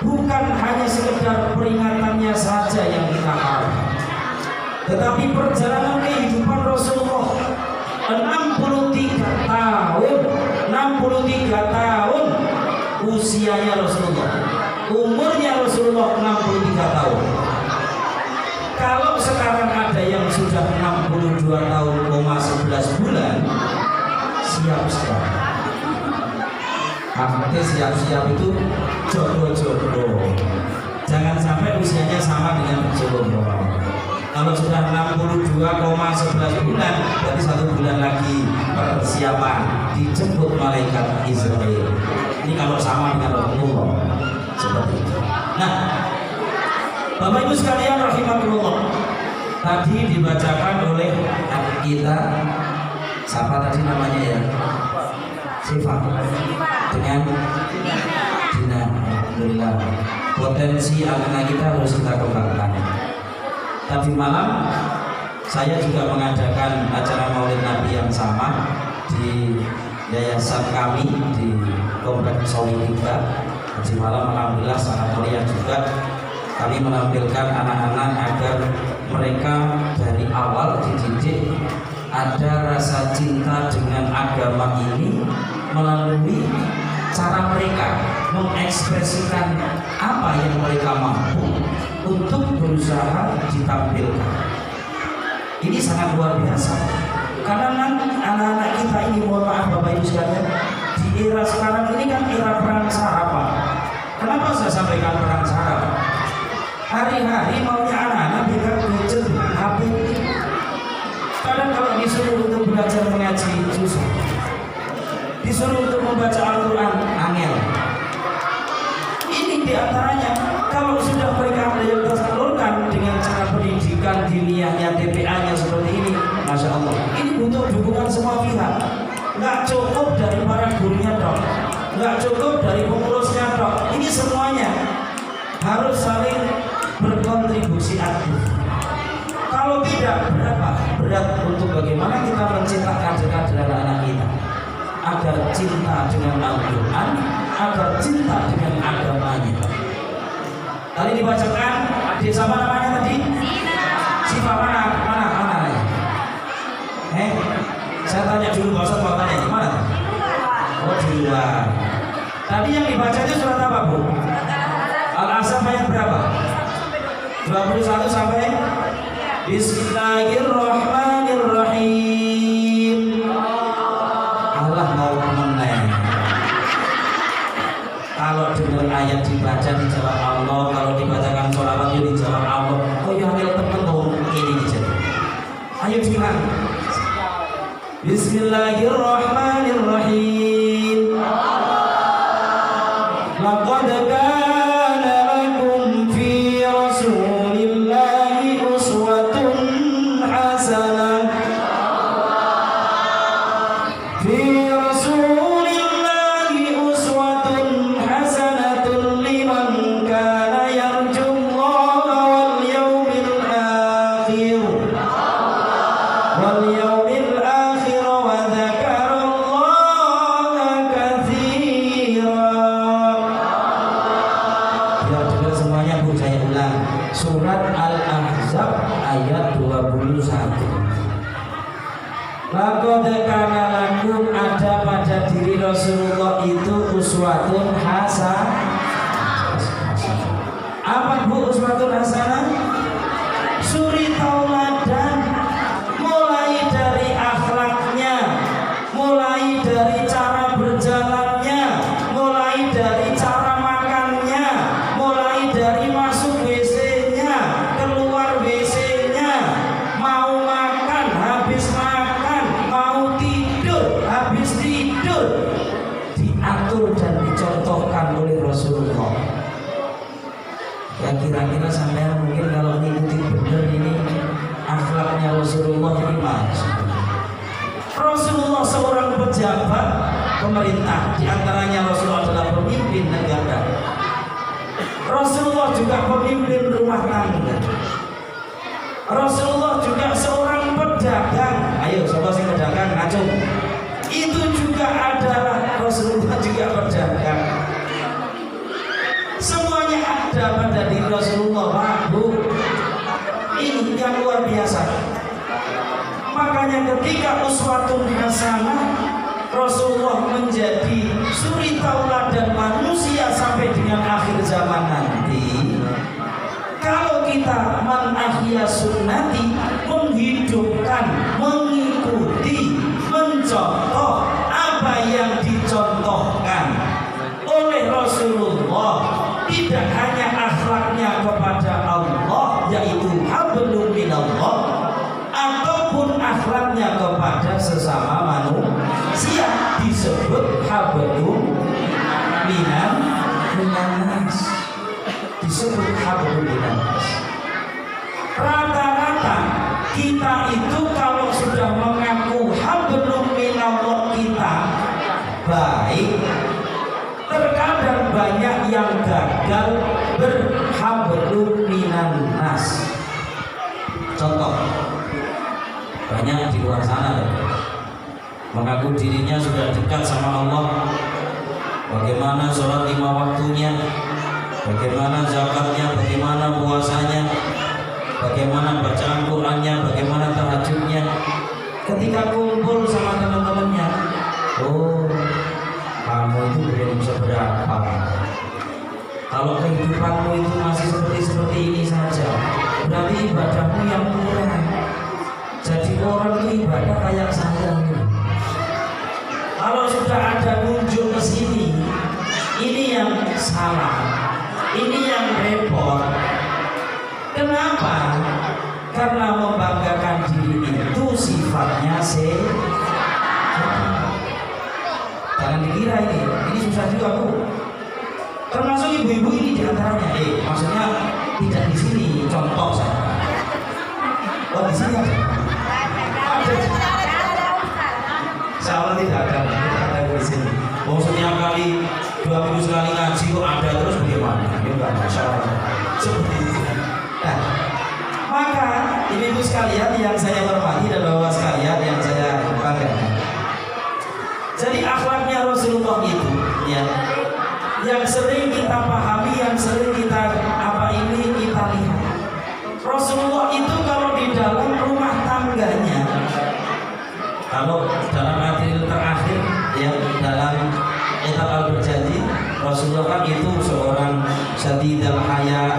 bukan hanya sekedar peringatannya saja yang kita harap, tetapi perjalanan kehidupan Rasulullah 63 tahun usianya Rasulullah, umurnya Rasulullah 63 tahun. Kalau sekarang ada yang sudah 62 tahun, 11 bulan, siap-siap. Maksudnya siap-siap itu jodoh-jodoh. Jangan sampai usianya sama dengan jodoh. Kalau sudah 62,11 bulan, berarti 1 bulan lagi persiapan dijemput malaikat Israel. Ini kalau sama dengan Rasulullah seperti itu. Nah, Bapak Ibu sekalian rahimakumullah, tadi dibacakan oleh kita, siapa tadi namanya ya? Sifat dengan Dina. Alhamdulillah, potensi anak kita harus kita kembangkan. Tadi malam saya juga mengadakan acara Maulid Nabi yang sama di yayasan kami di Komplek Solidika. Tadi malam alhamdulillah sangat meriah juga. Kami menampilkan anak-anak agar mereka dari awal dididik ada rasa cinta dengan agama ini melalui cara mereka mengekspresikan apa yang mereka mampu untuk berusaha ditampilkan. Ini sangat luar biasa. Karena anak-anak kita ini, mohon maaf Bapak Ibu sekalian, di era sekarang ini kan era perang saraf. Kenapa saya sampaikan perang saraf? Hari-hari maunya anak-anak biar gadget, HP. Kadang kalau disuruh untuk belajar mengaji susah, disuruh untuk membaca Al-Quran angel. Ini diantaranya. Kalau sudah mereka ada yang tersalurkan dengan cara pendidikan diniyahnya, TPA-nya seperti ini, Masya Allah, ini butuh dukungan semua pihak. Nggak cukup dari para gurunya dok, nggak cukup dari pengurusnya dok. Ini semuanya harus saling berkontribusi aktif. Kalau tidak, berapa berat untuk bagaimana kita menciptakan kader anak kita agar cinta dengan Al-Quran, agar cinta dengan agamanya. Tadi dibacakan adik sama namanya tadi? Sifat mana ya? Saya tanya dulu Pak Ustaz, mau tanya gimana? Oh di luar. Tadi yang dibaca itu surat apa Bu? Al-Ahzab ayat berapa? 21 sampai Bismillahirrahmanirrahim. Allah mau meneng. Kalau dengar ayat dibaca dijawab Allah, kalau dibacakan sholawat dijawab Allah. Kok yang ambil temen tuh ini dijawab. Ayo bilang. Bismillahirrahmanirrahim. Laqad kana lakum fi Rasulillahi uswatun hasanah. Fi Rasulillahi uswatun hasanatun liman kana yarjullaha wal yawmil akhir. Wal yawmil akhir wa dzakarallaha katsira. Biar dengar semuanya Bu, saya ulang. Surat Al-Ahzab ayat 21. Laqad kana lakum, ada pada diri Rasulullah itu uswatun hasanah. Apa Bu uswatun hasanah? Suri tauladan, mulai dari akhlaknya, mulai dari cara berjalannya, mulai dari cara makannya, mulai dari masuk WC-nya, keluar WC-nya, mau makan, habis makan, mau tidur, habis tidur, diatur dan dicontohkan oleh Rasulullah. Ya kira-kira sampai mungkin kalau mengikuti benar ini akhlaknya Rasulullah ini mas. Rasulullah seorang pejabat pemerintah, diantaranya Rasulullah adalah pemimpin negara. Rasulullah juga pemimpin rumah tangga. Rasulullah juga seorang pedagang. Ayo coba sih pedagang ngacung. Itu juga adalah Rasulullah juga pedagang. Semuanya ada pada diri Rasulullah, Pak Bu. Ini yang luar biasa. Makanya ketika uswatun hasanah, Rasulullah menjadi suri tauladan manusia sampai dengan akhir zaman nanti. Kalau kita man ahya sunnati, menghidupkan, mengikuti, mencontoh apa yang dicontohkan oleh Rasulullah, tidak hanya akhlaknya kepada Allah, yaitu hablum minallah, minanas. Disebut hablum minanas. Rata-rata kita itu kalau sudah mengaku hablum minallah kita baik, terkadang banyak yang gagal berhablum minanas. Contoh, banyak di luar sana mengaku dirinya sudah dekat sama Allah, bagaimana sholat 5 waktunya, bagaimana zakatnya, bagaimana puasanya, bagaimana bacaan Qur'annya, bagaimana tahajudnya. Ketika kumpul sama teman-temannya, Oh, kamu itu belum seberapa. Kalau kehidupanmu itu masih seperti ini saja, berarti ibadahmu yang kurang. Jadi orang itu ibadah kayak saya. kalau sudah ada muncul ke sini, ini yang salah, ini yang repot. Kenapa? Karena membanggakan diri itu sifatnya Jangan dikira ini susah juga Bu. termasuk ibu-ibu ini diantaranya. Maksudnya tidak di sini, contoh saya. Oh di sini ada. Insya tidak ada di sini. Mau setiap kali 2 minggu sekali ngaji kok ada terus bagaimana? Ya enggak, Masya Allah. Seperti itu. Nah, maka ibu-ibu sekalian yang saya hormati dan bapak sekalian yang saya banggakan. Jadi akhlaknya Rasulullah itu, ya, yang sering kita pahami, yang sering kita kita lihat. Rasulullah itu kalau di dalam rumah tangganya, Kalau dalam hadis terakhir ya dalam kitab Al-Berjanji, Rasulullah kan itu seorang syadidul haya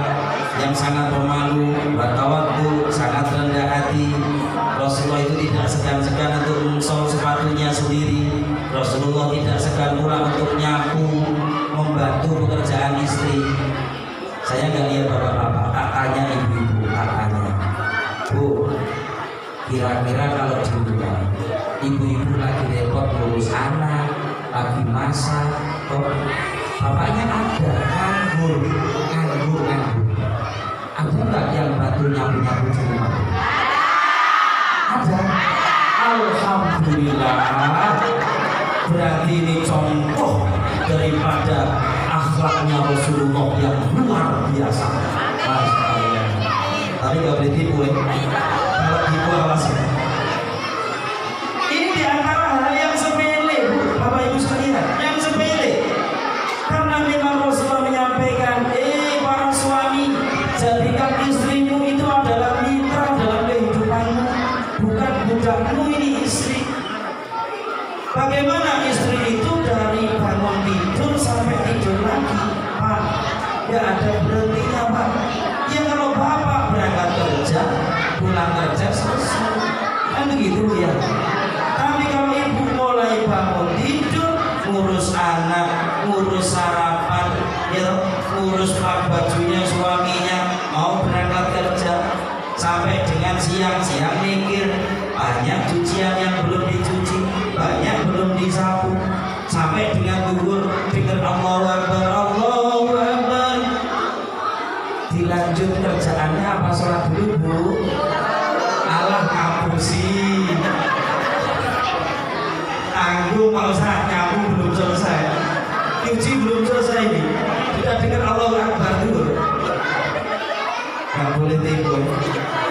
yang sangat pemalu, bertawadhu, sangat rendah hati. Rasulullah itu tidak segan-segan untuk mensol sepatunya sendiri. Rasulullah tidak segan pula untuk nyapu, membantu pekerjaan istri. Saya nggak lihat bapak-bapak, tak tanya ibu-ibu, tak tanya, Bu, kira-kira kalau di rumah ibu-ibu lagi repot ngurus anak, lagi masak, kok bapaknya ada nganggur. Ada nggak yang bantu nyapu-nyapu di rumah? ada. Alhamdulillah. Berarti ini contoh daripada akhlaknya Rasulullah yang luar biasa. Masya Allah. Tapi nggak boleh tipu ya. Kalau tipu awas ya. Ini di antara hal yang sepele, Bu, Bapak Ibu sekalian, yang sepele. Karena memang Rasulullah menyampaikan, para suami, jadikan istrimu itu adalah mitra dalam kehidupanmu, bukan budakmu. Ini istri. Bagaimana istri itu dari bangun tidur sampai tidur lagi, Pak? Gak ada berhentinya, Pak. Ya kalau bapak berangkat kerja, pulang kerja selesai, kan begitu ya. Tapi kalau ibu mulai bangun tidur, ngurus anak, ngurus sarapan, ya, ngurus pak bajunya suaminya, mau berangkat kerja, sampai dengan siang mikir banyak cucian yang belum dicuci, banyak belum disapu, sampai dengan gugur dengar Allahu Akbar, Allahu Akbar. Dilanjut kerjaannya apa sholat dulu, Bu? Alah ngapusi. Tanggung Pak Ustaz, nyapu belum selesai, cuci belum selesai ini. Sudah dengar Allahu Akbar dulu. Gak boleh tipu.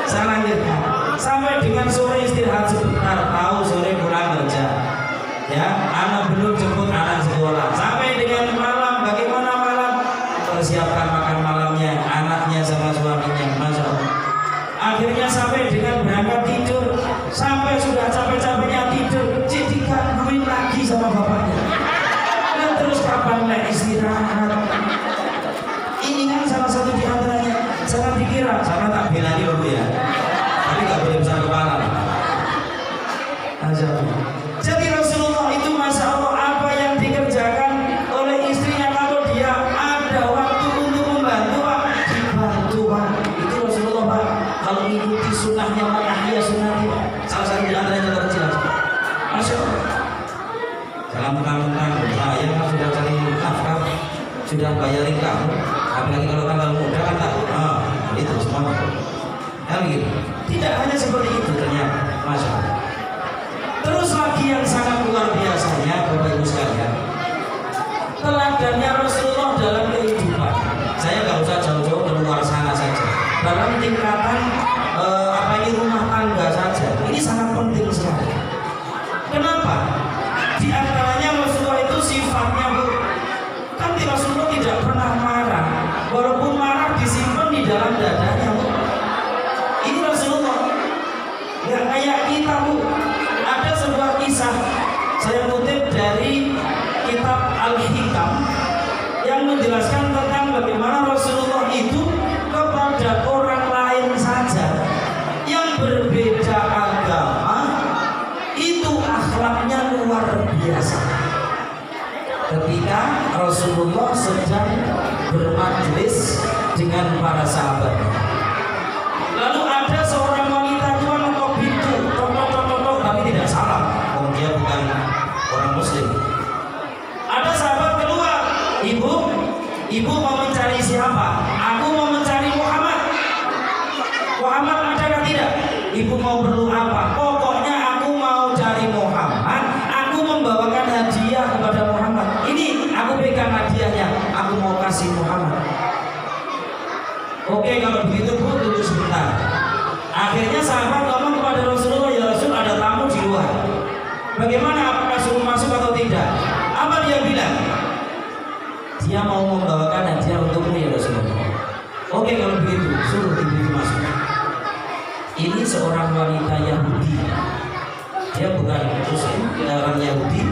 Saya lanjutkan. Sampai dengan sore istirahat sebentar, tahu sore pulang kerja. Ya, anak belum jemput anak sekolah. Sampai dengan malam, bagaimana malam? Persiapkan makan malamnya, anaknya sama suaminya, Masya Allah. Akhirnya sampai dengan berangkat tidur, sampai sudah capek-capeknya tidur, jadi gangguin lagi sama bapaknya. Dan terus kapan naik istirahat? Ini kan salah satu di antaranya. Jangan dikira, Sama tak bela dulu ya. Tapi nggak boleh besar kepala. jadi Rasulullah itu Masya Allah, apa yang dikerjakan oleh istrinya kalau dia ada waktu untuk membantu, Pak, dibantu, Pak. Itu Rasulullah, Pak. Kalau mengikuti sunnahnya Pak, ahliya sunnah, Pak. Salah satu di antaranya contoh kecil. Masya Allah. Jangan mentang-mentang saya kan sudah cari nafkah, sudah bayarin kamu, apalagi kalau tanggal muda kan tak, itu semua kan gitu. Tidak hanya seperti itu ternyata, Masya Allah. Terus lagi yang sangat luar biasanya Bapak Ibu sekalian, teladannya Rasulullah dalam kehidupan. Saya nggak usah jauh-jauh keluar sana saja, dalam tingkatan rumah tangga saja, ini sangat penting sekali. Kenapa? Di antaranya Rasulullah itu sifatnya kan Rasulullah tidak pernah marah, walaupun marah disimpan di dalam dadanya. Ini Rasulullah nggak kayak kita Bu. Ada sebuah kisah, saya kutip dari kitab Al-Hikam yang menjelaskan tentang bagaimana Rasulullah itu kepada orang lain saja yang berbeda agama itu akhlaknya luar biasa. Ketika Rasulullah sedang bermajlis dengan para sahabat, lalu ada seorang wanita tua mengetok pintu, tok, tapi tidak salam. Dia bukan orang Muslim. Ada sahabat keluar, ibu mau mencari siapa? Aku mau mencari Muhammad. Muhammad ada atau tidak? Ibu mau perlu apa? Pokoknya aku mau cari Muhammad. Aku membawakan hadiah kepada Muhammad. Ini aku pegang hadiahnya. Aku mau kasih Muhammad. Oke, kalau begitu Bu, tunggu sebentar. Akhirnya sahabat ngomong kepada Rasulullah, ya Rasul, ada tamu di luar. Bagaimana, apakah suruh masuk atau tidak? Apa dia bilang? Dia mau membawakan hadiah untukmu ya Rasulullah. Oke, kalau begitu suruh ibu masuk. Ini seorang wanita Yahudi. Dia bukan Muslim, orang Yahudi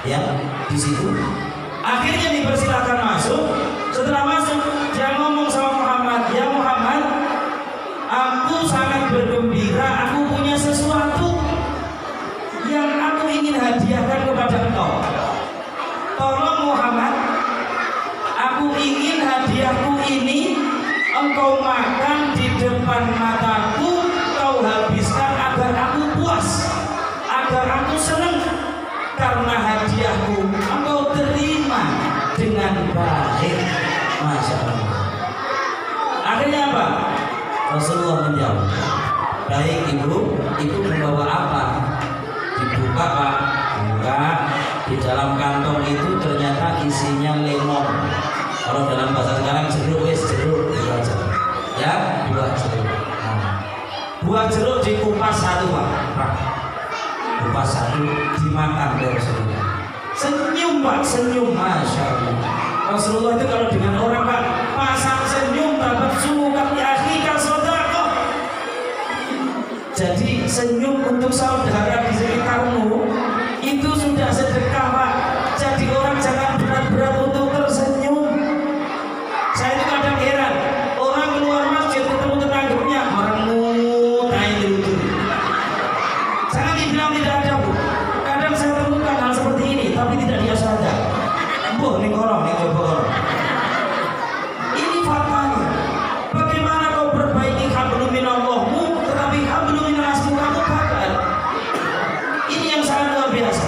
ya di situ. Akhirnya dipersilakan masuk. Setelah masuk, dia ngomong sama Muhammad, ya Muhammad, aku sangat bergembira, aku punya sesuatu yang aku ingin hadiahkan kepada engkau. Tolong Muhammad, aku ingin hadiahku ini engkau makan di depan mataku, kau habiskan agar aku puas, agar aku senang, karena hadiahku engkau terima dengan baik. Masya Allah. Akhirnya apa? Rasulullah menjawab, baik ibu membawa apa? Dibuka Pak, buka. Di dalam kantong itu ternyata isinya lemon. Kalau dalam bahasa sekarang jeruk, jeruk itu aja. Ya, buah jeruk. Buah jeruk dikupas satu Pak. Kupas satu dimakan oleh Rasulullah. Senyum Pak, senyum, Masya Allah. Rasulullah itu kalau dengan orang Pak pasang senyum, dapat sumukat akhika sodako. Jadi senyum untuk saudara di sekitarmu itu sudah sedekah Pak. Jadi orang jangan berat-berat untuk tersenyum. Saya itu kadang heran, orang keluar masjid ketemu tetangganya orang mutai dulu. Jangan dibilang tidak ada Bu. Kadang saya temukan hal seperti ini, tapi tidak dia sadar. Bu, ini korong, ini coba korong. Ini faktanya. Bagaimana kau perbaiki hablum minallahmu, tetapi hablum minasmu kamu gagal. Ini yang sangat luar biasa.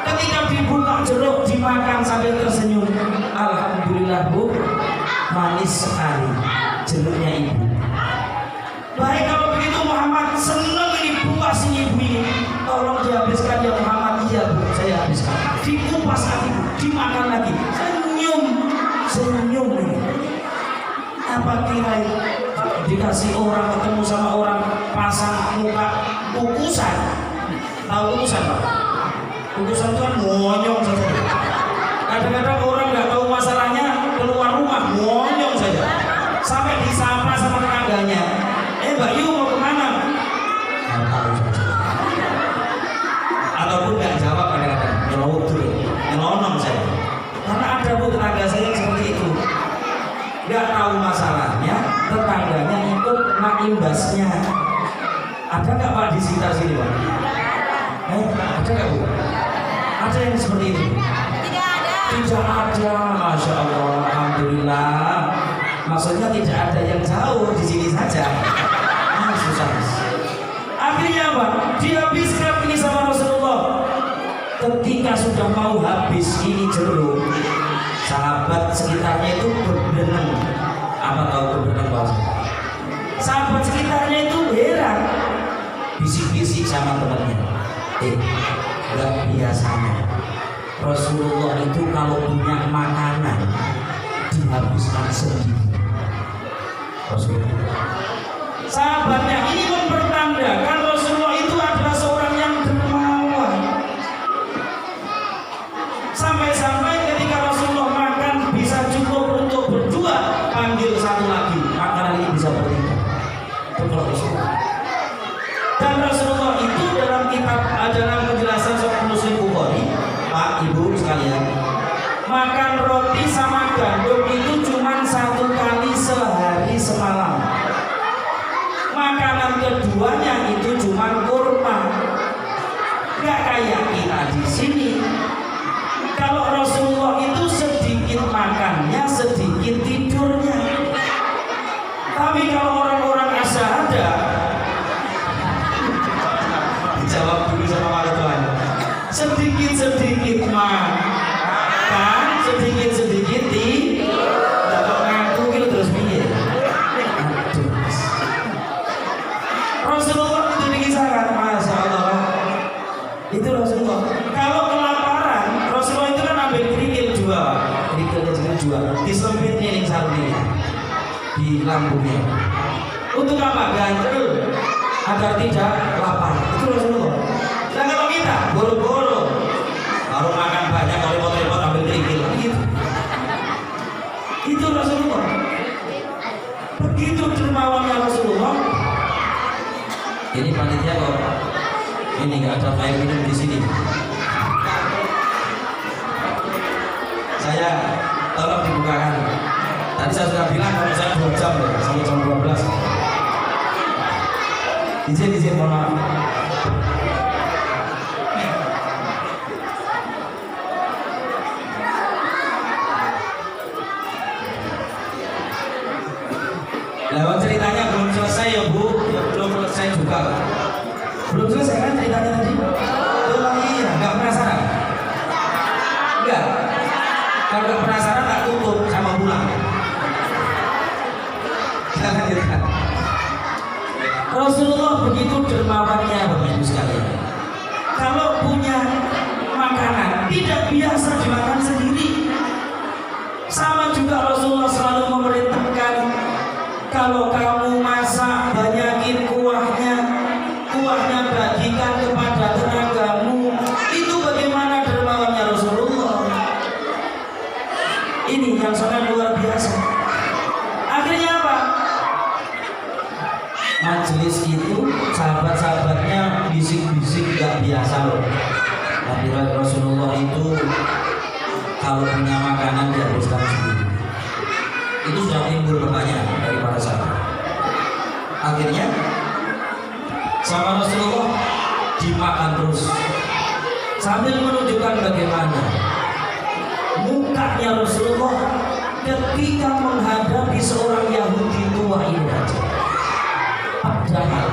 Ketika dibuka jeruk dimakan sambil tersenyum, alhamdulillah Bu, manis sekali jeruknya ibu. Baik kalau begitu Muhammad, senang ini puas ini ibu ini. Tolong dihabiskan ya Muhammad. Iya Bu, saya habiskan. Dikupas lagi, dimakan lagi. Senyum ini. Apa kira dikasih orang ketemu sama orang pasang muka kukusan? Tahu kukusan Pak? Kukusan itu kan monyong saja. Kadang-kadang orang nggak tahu masalahnya keluar rumah monyong saja. Sampai disapa sama tetangganya. Mbak Yu mau kemana? Nggak tahu saja. Ataupun nggak jawab kadang-kadang. Nyelawut dulu, nyelonong saya. Karena ada Bu tetangga saya yang seperti itu. Nggak tahu masalahnya, tetangganya ikut kena imbasnya. Ada nggak Pak di sekitar sini Pak? Ada nggak Bu? Ada yang seperti itu? Tidak ada, Masya Allah, alhamdulillah. Maksudnya tidak ada yang jauh di sini saja. Susah. Akhirnya apa? Dihabiskan ini sama Rasulullah. Ketika sudah mau habis ini jeruk, Sahabat sekitarnya itu berbenang. Apa tahu berbenang bahasa? Sahabat sekitarnya itu heran, Bisik-bisik sama temannya. Gak biasanya Rasulullah itu kalau punya makanan dihabiskan sendiri. Rasulullah. Sahabatnya ini mempertandakan Rasulullah itu adalah seorang yang dermawan. Sampai-sampai ketika Rasulullah makan bisa cukup untuk berdua, panggil satu lagi, Makanan ini bisa bertiga. Itu kalau Rasulullah. dan Rasulullah itu dalam kitab dalam penjelasan Sahih Muslim Bukhari, Pak, Ibu sekalian, makan roti sama gandum itu cuma 1 kali sehari semalam. Makanan keduanya itu cuma kurma. Gak kayak kita di sini. Kalau Rasulullah itu sedikit makannya, sedikit tidurnya. Tapi kalau orang-orang asyahadah, dijawab dulu sama Pak Tuhan. sedikit-sedikit makan, sedikit-sedikit tidur. Kalau ngaku gitu terus piye? Rasulullah itu dikisahkan, Masya Allah, itu Rasulullah. Kalau kelaparan, Rasulullah itu kan ambil kerikil dua, Kerikilnya juga jual. disempitnya yang sarungnya Di lambungnya. untuk apa? Ganjel agar tidak lapar. Itu Rasulullah. Nah kalau kita boro-boro baru makan banyak, kalau repot-repot ambil kerikil gitu. Itu Rasulullah. Begitu dermawannya Rasulullah. Ini panitia kok. Ini nggak ada air minum di sini. Saya tolong dibukakan. Tadi saya sudah bilang kalau saya 2 jam ya, sampai jam 12. Izin, mohon maaf. Lewat ceritanya belum selesai ya Bu, belum selesai juga. Belum selesai kan ceritanya tadi? Oh iya, nggak penasaran? Enggak. Kalau nggak penasaran tak tutup sama pulang. Kita lanjutkan. Rasulullah begitu dermawannya Bapak Ibu sekalian. kalau punya makanan tidak biasa dimakan sendiri. Sama juga Rasulullah selalu memerintahkan, kalau kamu masak banyakin kuahnya bagikan kepada tenagamu. Itu bagaimana dermawannya Rasulullah. Ini yang sangat luar biasa. Akhirnya apa? Majelis itu sahabat-sahabatnya bisik-bisik gak biasa loh. Tapi Rasulullah itu kalau punya makanan dihabiskan sendiri. Itu sudah timbul pertanyaan dari para sahabat. Akhirnya sama Rasulullah dimakan terus sambil menunjukkan bagaimana Mukanya Rasulullah ketika menghadapi seorang Yahudi tua ini aja. padahal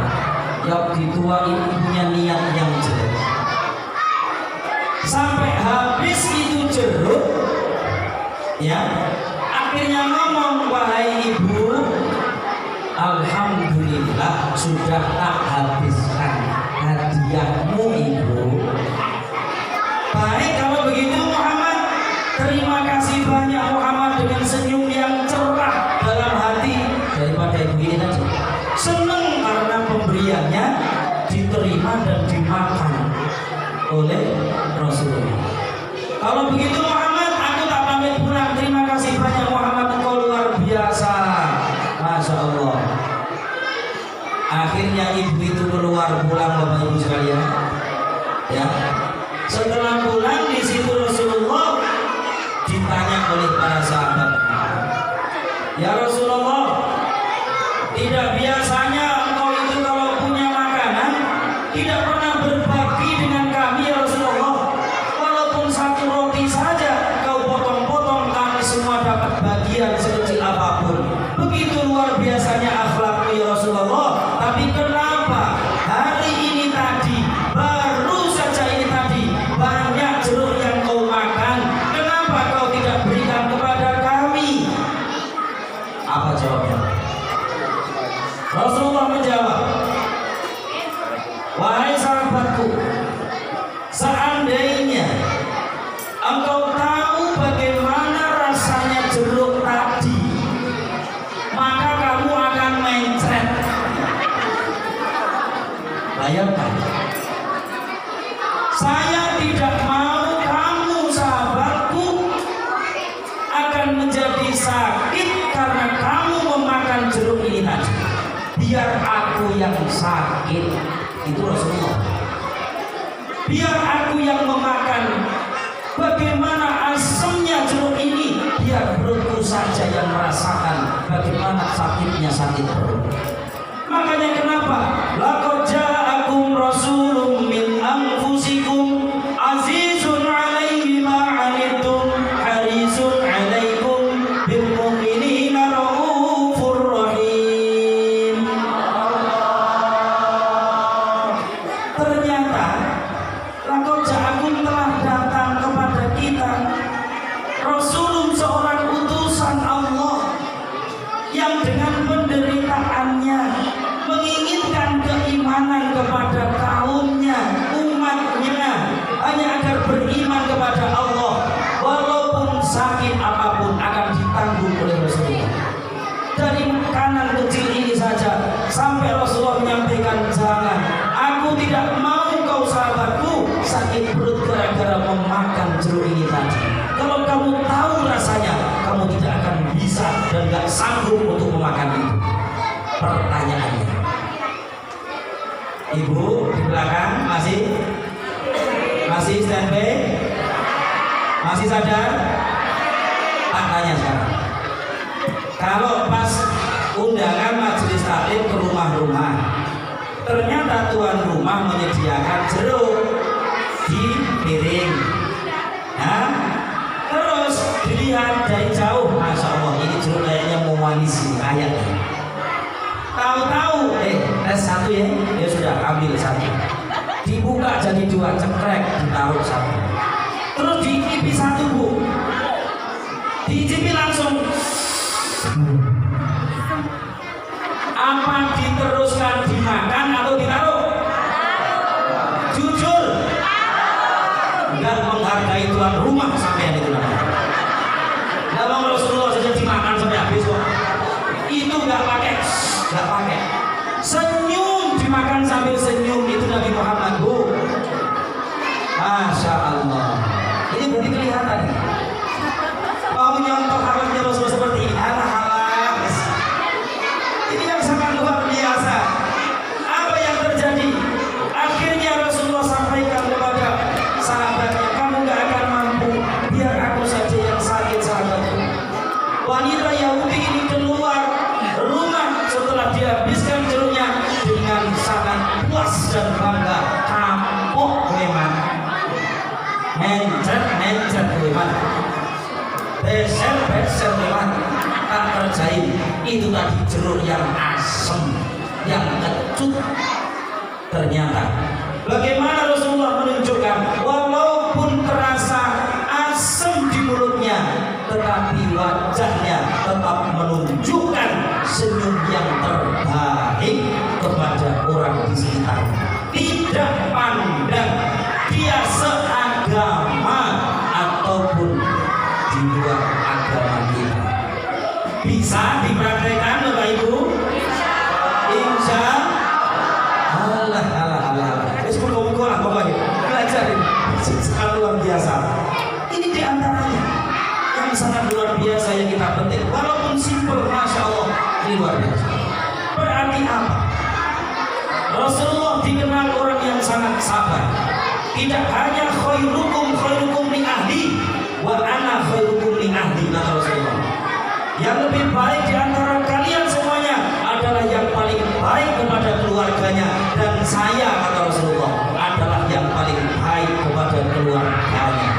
Yahudi tua ini punya niat yang jelek. Sampai habis itu jeruk, ya, akhirnya ngomong, wahai ibu, Alhamdulillah sudah tak habiskan hadiahmu ibu. baik kalau begitu Muhammad. Terima kasih banyak Muhammad, dengan senyum yang cerah dalam hati. Daripada ibu ini tadi Senang karena pemberiannya diterima dan dimakan oleh Rasulullah. Kalau begitu Muhammad, aku tak pamit pulang. Terima kasih banyak Muhammad, engkau luar biasa. Masya Allah. Akhirnya ibu itu keluar pulang Bapak Ibu sekalian. Ya, Setelah pulang, di situ Rasulullah ditanya oleh para sahabat, ya Rasulullah, tidak biasanya engkau itu kalau punya makanan tidak pernah berbagi dengan kami ya Rasulullah. Walaupun 1 roti saja kau potong-potong, kami semua dapat bagian sekecil apapun. Begitu luar biasanya akhlakmu ya Rasulullah. Tapi kenapa hari ini tadi, baru saja ini tadi, banyak jeruk yang kau makan, kenapa kau tidak berikan menjawab, wahai sahabatku, seandainya engkau tahu bagaimana rasanya jeruk tadi, maka kamu akan mencret. Bayangkan, saya tidak mau kamu sahabatku akan menjadi sakit karena kamu memakan jeruk ini tadi. Biar aku yang sakit, itu Rasulullah. Biar aku yang memakan. Bagaimana asamnya jeruk ini, biar perutku saja yang merasakan bagaimana sakitnya sakit perut. Makanya kenapa? Laqad ja'akum rasulun min anfusikum azizun 'alaihi ma 'anittum harisun 'alaikum bil mu'minina raufur rahim. Ternyata laqad ja'akum telah datang kepada kita rasulun, seorang utusan Allah yang dengan penderitaannya menginginkan keimanan kepada kaumnya, umatnya, hanya agar beriman kepada Allah, walaupun sakit apapun akan ditanggung oleh Rasulullah. Dari kanan kecil ini saja sampai Rasulullah menyampaikan, jangan, aku tidak mau kau sahabatku sakit perut gara-gara memakan jeruk ini tadi. Kalau kamu tahu rasanya, kamu tidak akan bisa dan gak sanggup untuk memakan itu. Pertanyaannya, Ibu di belakang masih standby, masih sadar? Tak tanya sekarang. Kalau pas undangan majelis taklim ke rumah-rumah, ternyata tuan rumah menyediakan jeruk di piring. Nah, terus dilihat dari jauh, masya Allah, ini jeruk kayaknya mewarisi ayatnya. Tahu-tahu, tes satu ya sudah ambil satu. Dibuka jadi dua, cekrek, ditaruh satu. Terus diicipi satu bu, diicipi langsung. Apa diteruskan dimakan atau ditaruh? Jujur, nggak menghargai tuan rumah sampai itu namanya. Kalau Rasulullah saja dimakan sampai habis kok. Itu nggak pakai. Senyum, dimakan sambil senyum, itu Nabi Muhammad bu. Masya Allah. Ini berarti kelihatan. Mau nyontoh akhlaknya Rasulullah seperti ini. Alah. Ini yang sangat luar biasa. Apa yang terjadi? Akhirnya Rasulullah sampaikan kepada sahabatnya, kamu gak akan mampu, biar aku saja yang sakit sahabatku. Wanita Yahudi ini keluar rumah setelah dihabiskan jeruknya dengan sangat puas dan bangga. Kapok memang, mencet memang, beser memang, tak terjahit. Itu tadi jeruk yang asam, yang kecut. Ternyata bagaimana Rasulullah menunjukkan, walaupun terasa asam di mulutnya, tetapi wajahnya tetap menunjukkan senyum yang terbaik kepada orang di sekitar. Tidak pandang dia seagama ataupun di luar agama kita. Bisa dipraktekkan Bapak Ibu? Insya Allah. Muka lah pokoknya. Belajarin. Sangat luar biasa. Ini diantaranya yang sangat luar biasa yang kita penting. Walaupun simpel, masya Allah, ini luar biasa. Berarti apa? Rasulullah dikenal orang yang sangat sabar. Tidak hanya khairukum li ahli wa ana khairukum li ahli, kata Rasulullah. Yang lebih baik di antara kalian semuanya adalah yang paling baik kepada keluarganya, dan saya, kata Rasulullah, adalah yang paling baik kepada keluarganya.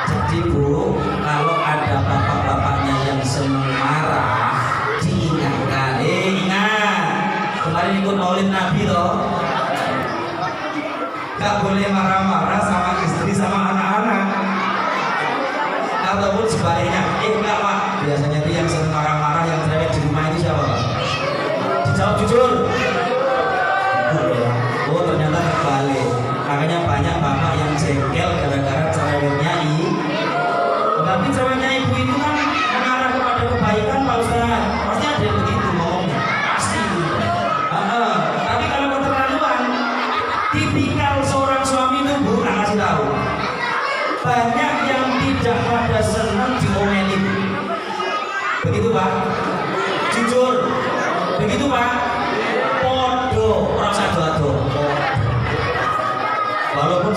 Jadi bu, kalau ada bapak-bapaknya yang senang marah, diingatkan, ingat kemarin ikut maulid Nabi loh, gak boleh marah-marah sama istri sama anak-anak. Ataupun sebaliknya, enggak pak, biasanya itu yang sering marah-marah yang cerewet di rumah itu siapa pak? Dijawab jujur.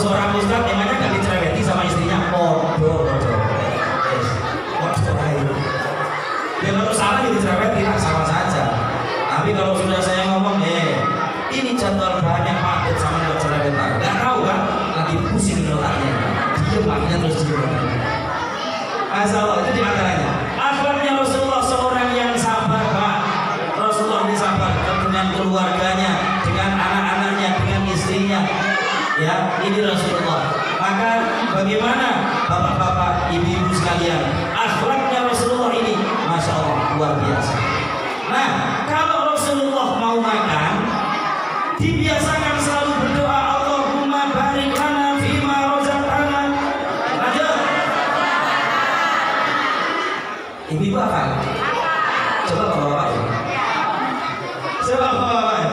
seorang ustaz emangnya gak dicereweti sama istrinya? Podo. Ya kalau salah ya dicereweti lah, sama saja. Tapi kalau sudah saya ngomong, ini jadwal banyak paket sama nggak cerewet, nggak tahu kan? Lagi pusing otaknya, diem akhirnya terus diem. Asal itu diantaranya. Akhlaknya Rasulullah seorang yang sabar, Pak. Rasulullah ini sabar dengan keluarganya, dengan anak-anaknya, dengan istrinya. Ya, ini Rasulullah. Maka bagaimana bapak-bapak, ibu-ibu sekalian, akhlaknya Rasulullah ini, masya Allah, luar biasa. Nah, kalau Rasulullah mau makan, dibiasakan selalu berdoa, Allahumma barik lana fima razaqtana. Lanjut. Ibu-ibu apa? Coba bapak ya. Coba bapak ya.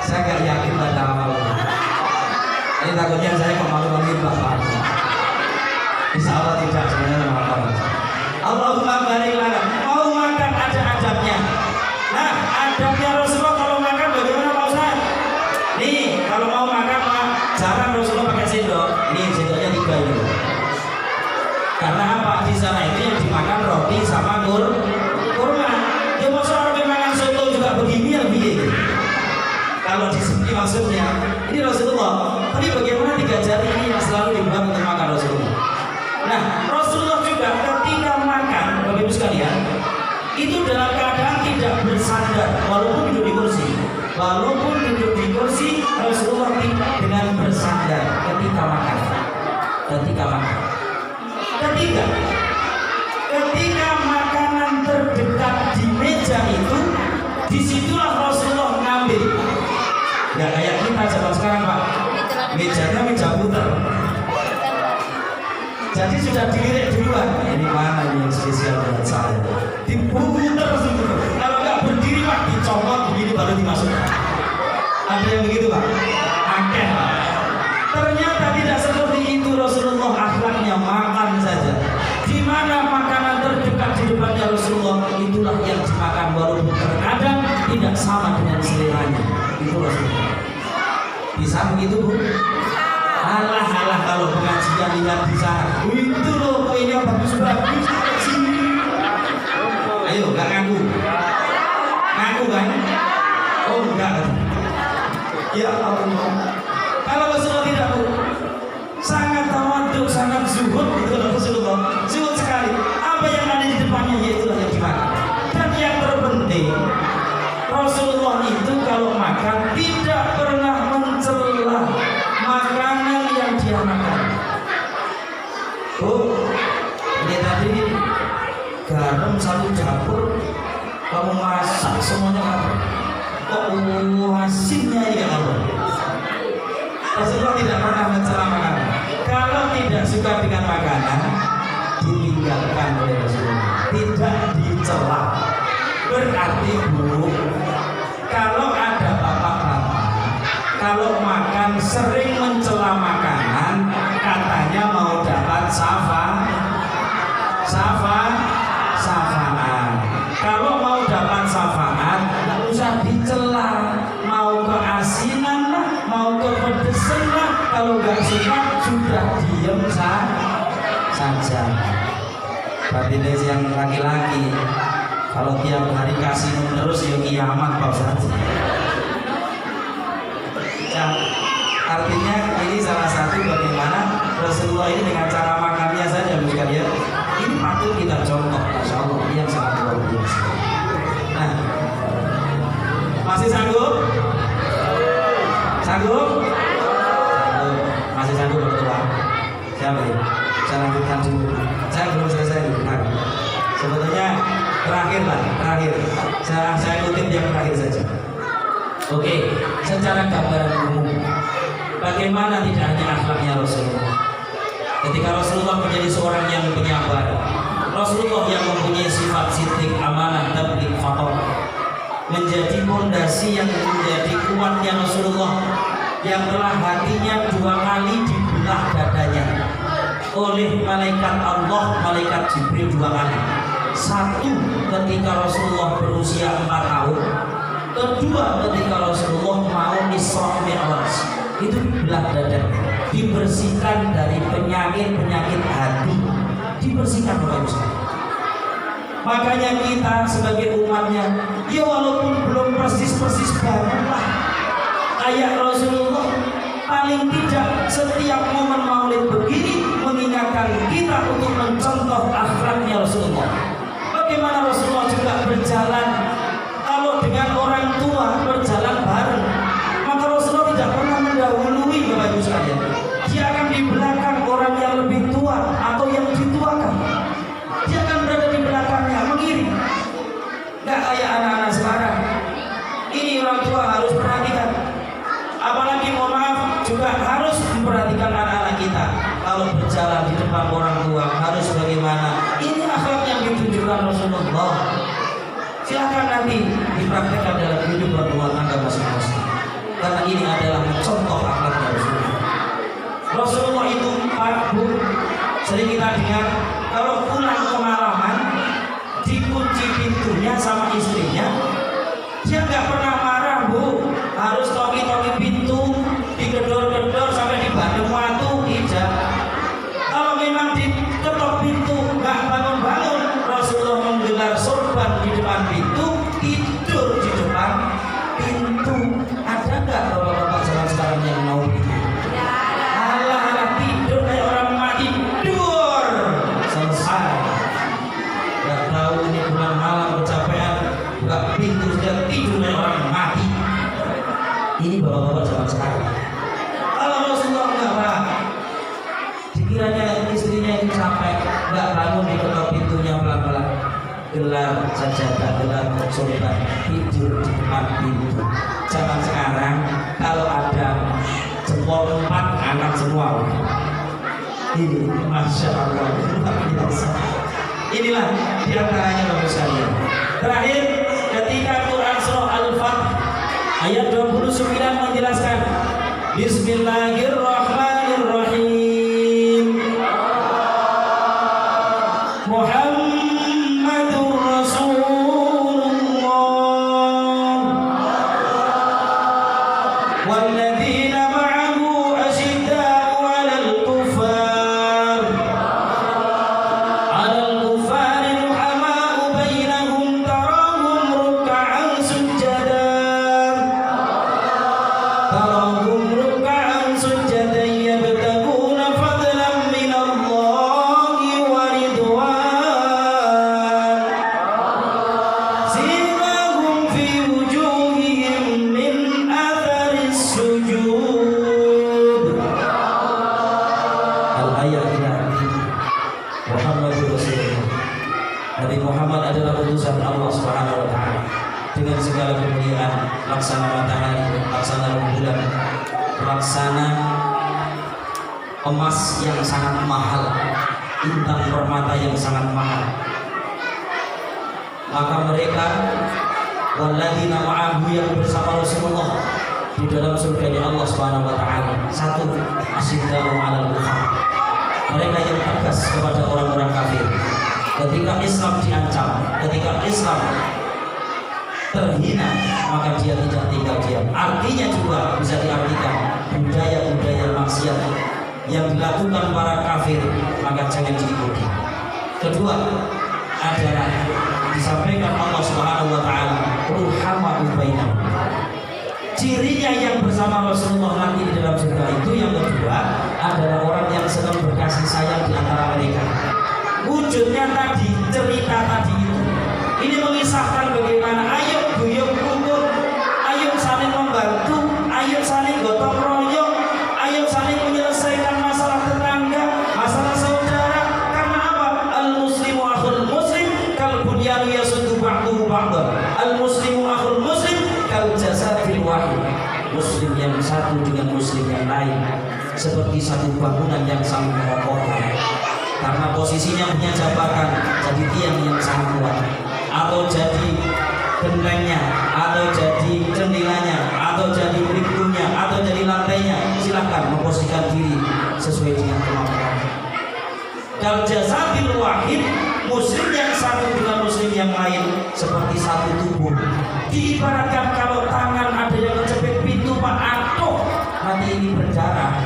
Saya gak yakin pada awal. Ini takutnya saya kemalu-maluin bapak. Insya Allah tidak, sebenarnya maaf. Allahumma barik lana. Mau makan ada adabnya. Nah, adabnya Rasulullah kalau makan bagaimana Pak Ustaz? Nih, kalau mau makan Pak, jarang Rasulullah pakai sendok. Ini sendoknya 3 ini. Karena apa? Di sana itu yang dimakan roti sama kurma. Ya masa orang makan soto juga begini ya begini. Kalau di sini maksudnya, ini Rasulullah. Tapi bagaimana 3 jari ini yang selalu dibuat untuk makan Rasulullah? Nah, Rasulullah juga ketika makan, Bapak Ibu sekalian, itu dalam keadaan tidak bersandar, walaupun duduk di kursi. Walaupun duduk di kursi, Rasulullah tidak dengan bersandar ketika makan. Ketika makanan terdekat di meja itu, disitulah Rasulullah ngambil. Nggak kayak kita zaman sekarang Pak, mejanya meja putar. Jadi sudah dilirik duluan. Ini mana ini yang spesial buat saya? Diputer terus itu. Kalau nggak berdiri Pak, dicopot begini baru dimasukkan. Ada yang begitu Pak? Akeh Pak. Ternyata tidak seperti itu Rasulullah, akhlaknya makan saja. Di mana makanan terdekat di depannya Rasulullah, itulah yang dimakan walaupun terkadang tidak sama dengan seleranya. Itu Rasulullah. Bisa begitu Bu? Alah kalau pengajian lihat di sana, itu loh kuenya bagus-bagus. Ayo, nggak ngaku kan? Oh enggak. Ya Allah. Kalau Rasulullah tidak Bu, sangat tawadhu, sangat zuhud itu Rasulullah. Zuhud sekali. Apa yang ada di depannya yaitu yang dimakan. Dan yang terpenting, Rasulullah itu kalau makan tidak pernah mencela makanan yang dia makan. Oh, ini tadi garam 1 dapur, kamu masak semuanya apa? Kok asinnya ya Allah? Rasulullah tidak pernah mencela makanan. Kalau tidak suka dengan makanan, ditinggalkan oleh Rasulullah, tidak dicela. Berarti Bu, kalau ada bapak-bapak, kalau makan sering mencela makanan, katanya mau dapat syafaat. Kalau mau dapat syafaat, nggak usah dicela. Mau keasinan lah, mau kepedesan lah, kalau nggak suka sudah diem saja. Batinnya yang laki-laki, kalau tiap hari kasih terus ya kiamat Pak Ustaz. Artinya ini salah satu bagaimana Rasulullah ini dengan cara makannya saja sekalian. Ini patut kita contoh, Masya Allah, yang sangat luar biasa. Nah, masih sanggup? Sanggup? Masih sanggup berdoa? Siapa ya? Saya lanjutkan dulu. Saya belum selesai. Sebetulnya terakhir. Saya kutip yang terakhir saja. Oke, secara gambaran umum, bagaimana tidak hanya akhlaknya Rasulullah. Ketika Rasulullah menjadi seorang yang penyabar, Rasulullah yang mempunyai sifat siddiq, amanah, tabligh, fathah, menjadi fondasi yang menjadi kuatnya Rasulullah, yang telah hatinya 2 kali dibelah dadanya oleh malaikat Allah, malaikat Jibril 2 kali. 1 ketika Rasulullah berusia 4 tahun, kedua ketika Rasulullah mau Isra Mi'raj, itu dibelah dadanya. dibersihkan dari penyakit-penyakit hati, dibersihkan Bapak Ibu. Makanya kita sebagai umatnya, ya walaupun belum persis-persis banget lah kayak Rasulullah, paling tidak setiap momen maulid begini mengingatkan kita untuk mencontoh akhlaknya Rasulullah. Bagaimana Rasulullah juga berjalan, kalau dengan orang tua berjalan bareng, maka Rasulullah tidak pernah mendahului Bapak Ibu sekalian. Dia akan di belakang orang yang lebih tua atau yang dituakan. Dia akan berada di belakangnya mengiring. Nggak kayak anak-anak sekarang. Ini orang tua harus perhatikan. Apalagi mohon maaf juga harus memperhatikan anak-anak kita. Kalau berjalan di depan orang tua harus bagaimana? Ini akhlak yang ditunjukkan Rasulullah. Silakan nanti dipraktekkan dalam hidup berumah tangga masing-masing. Karena ini adalah contoh akhlaknya Rasulullah. Rasulullah itu Pak Bu, sering kita dengar kalau pulang kemalaman dikunci pintunya sama istrinya, dia nggak pernah marah Bu, harus toki-toki pintu, digedor-gedor sampai dibanding waktu, tidak. Kalau memang diketok pintu nggak bangun-bangun, Rasulullah menggelar sorban di depan pintu, tidur di depan pintu. Ada nggak bapak-bapak zaman sekarang yang mau itu? Alah tidur kayak orang mati, tidur selesai. Nggak tahu ini bulan malam kecapean, nggak pintu sudah tidur kayak orang mati. Ini bapak-bapak zaman sekarang. Kalau Rasulullah nggak Pak, dikiranya istrinya itu capek, nggak bangun diketok pintunya pelan-pelan, gelar sajadah, gelar sorban, tidur di depan pintu. Zaman sekarang kalau ada jempol 4 anak semua. Ini Masya Allah luar biasa. Inilah diantaranya Bapak sekalian. Terakhir, ketika Quran surah Al-Fath ayat 29 menjelaskan Bismillahirrahmanirrahim, Muhammadur Rasulullah walladzina ma'ahu asyidda'u 'alal kuffar ruhama'u bainahum tarahum ruk'an sujjadan yabtaguna fadlan minallahi wa ridwan simahum fi wujuhihim min atharis sujud. Al-ayat ini Muhammadur Rasulullah. Nabi Muhammad adalah utusan Allah Subhanahu wa taala dengan segala kemuliaan, laksana matahari, laksana rembulan, laksana emas yang sangat mahal, intan permata yang sangat mahal. Maka mereka walladzina ma'ahu yang bersama Rasulullah di dalam surganya Allah Subhanahu wa taala, satu asyidda'u 'alal kuffar, mereka yang tegas kepada orang-orang kafir. Ketika Islam diancam, ketika Islam terhina, maka dia tidak tinggal diam. Artinya juga bisa diartikan budaya-budaya maksiat yang dilakukan para kafir, maka jangan diikuti. Kedua adalah disampaikan Allah Subhanahu wa taala ruhama'u bainahum. Cirinya yang bersama Rasulullah nanti di dalam surga itu yang kedua adalah orang yang sedang berkasih sayang di antara mereka. Wujudnya tadi, cerita tadi itu, ini mengisahkan bagaimana ayo guyub rukun, ayo saling membantu, ayo saling gotong royong, ayo saling menyelesaikan masalah tetangga, masalah saudara. Karena apa? Al-muslimu akhul muslim kal bunyanu yasuddu ba'duhu ba'dan. Al-muslimu akhul muslim kal jasadil wahid. Muslim yang satu dengan muslim yang lain seperti satu bangunan yang saling mengokohkan. Karena posisinya punya jabatan, jadi tiang yang sangat kuat, atau jadi gentengnya, atau jadi jendelanya, atau jadi pintunya, atau jadi lantainya. Silakan memposisikan diri sesuai dengan kemampuan. Kalau jasadil wahid, muslim yang satu dengan muslim yang lain seperti satu tubuh. Diibaratkan kalau tangan ada yang kecepit pintu Pak, aduh, nanti ini berdarah.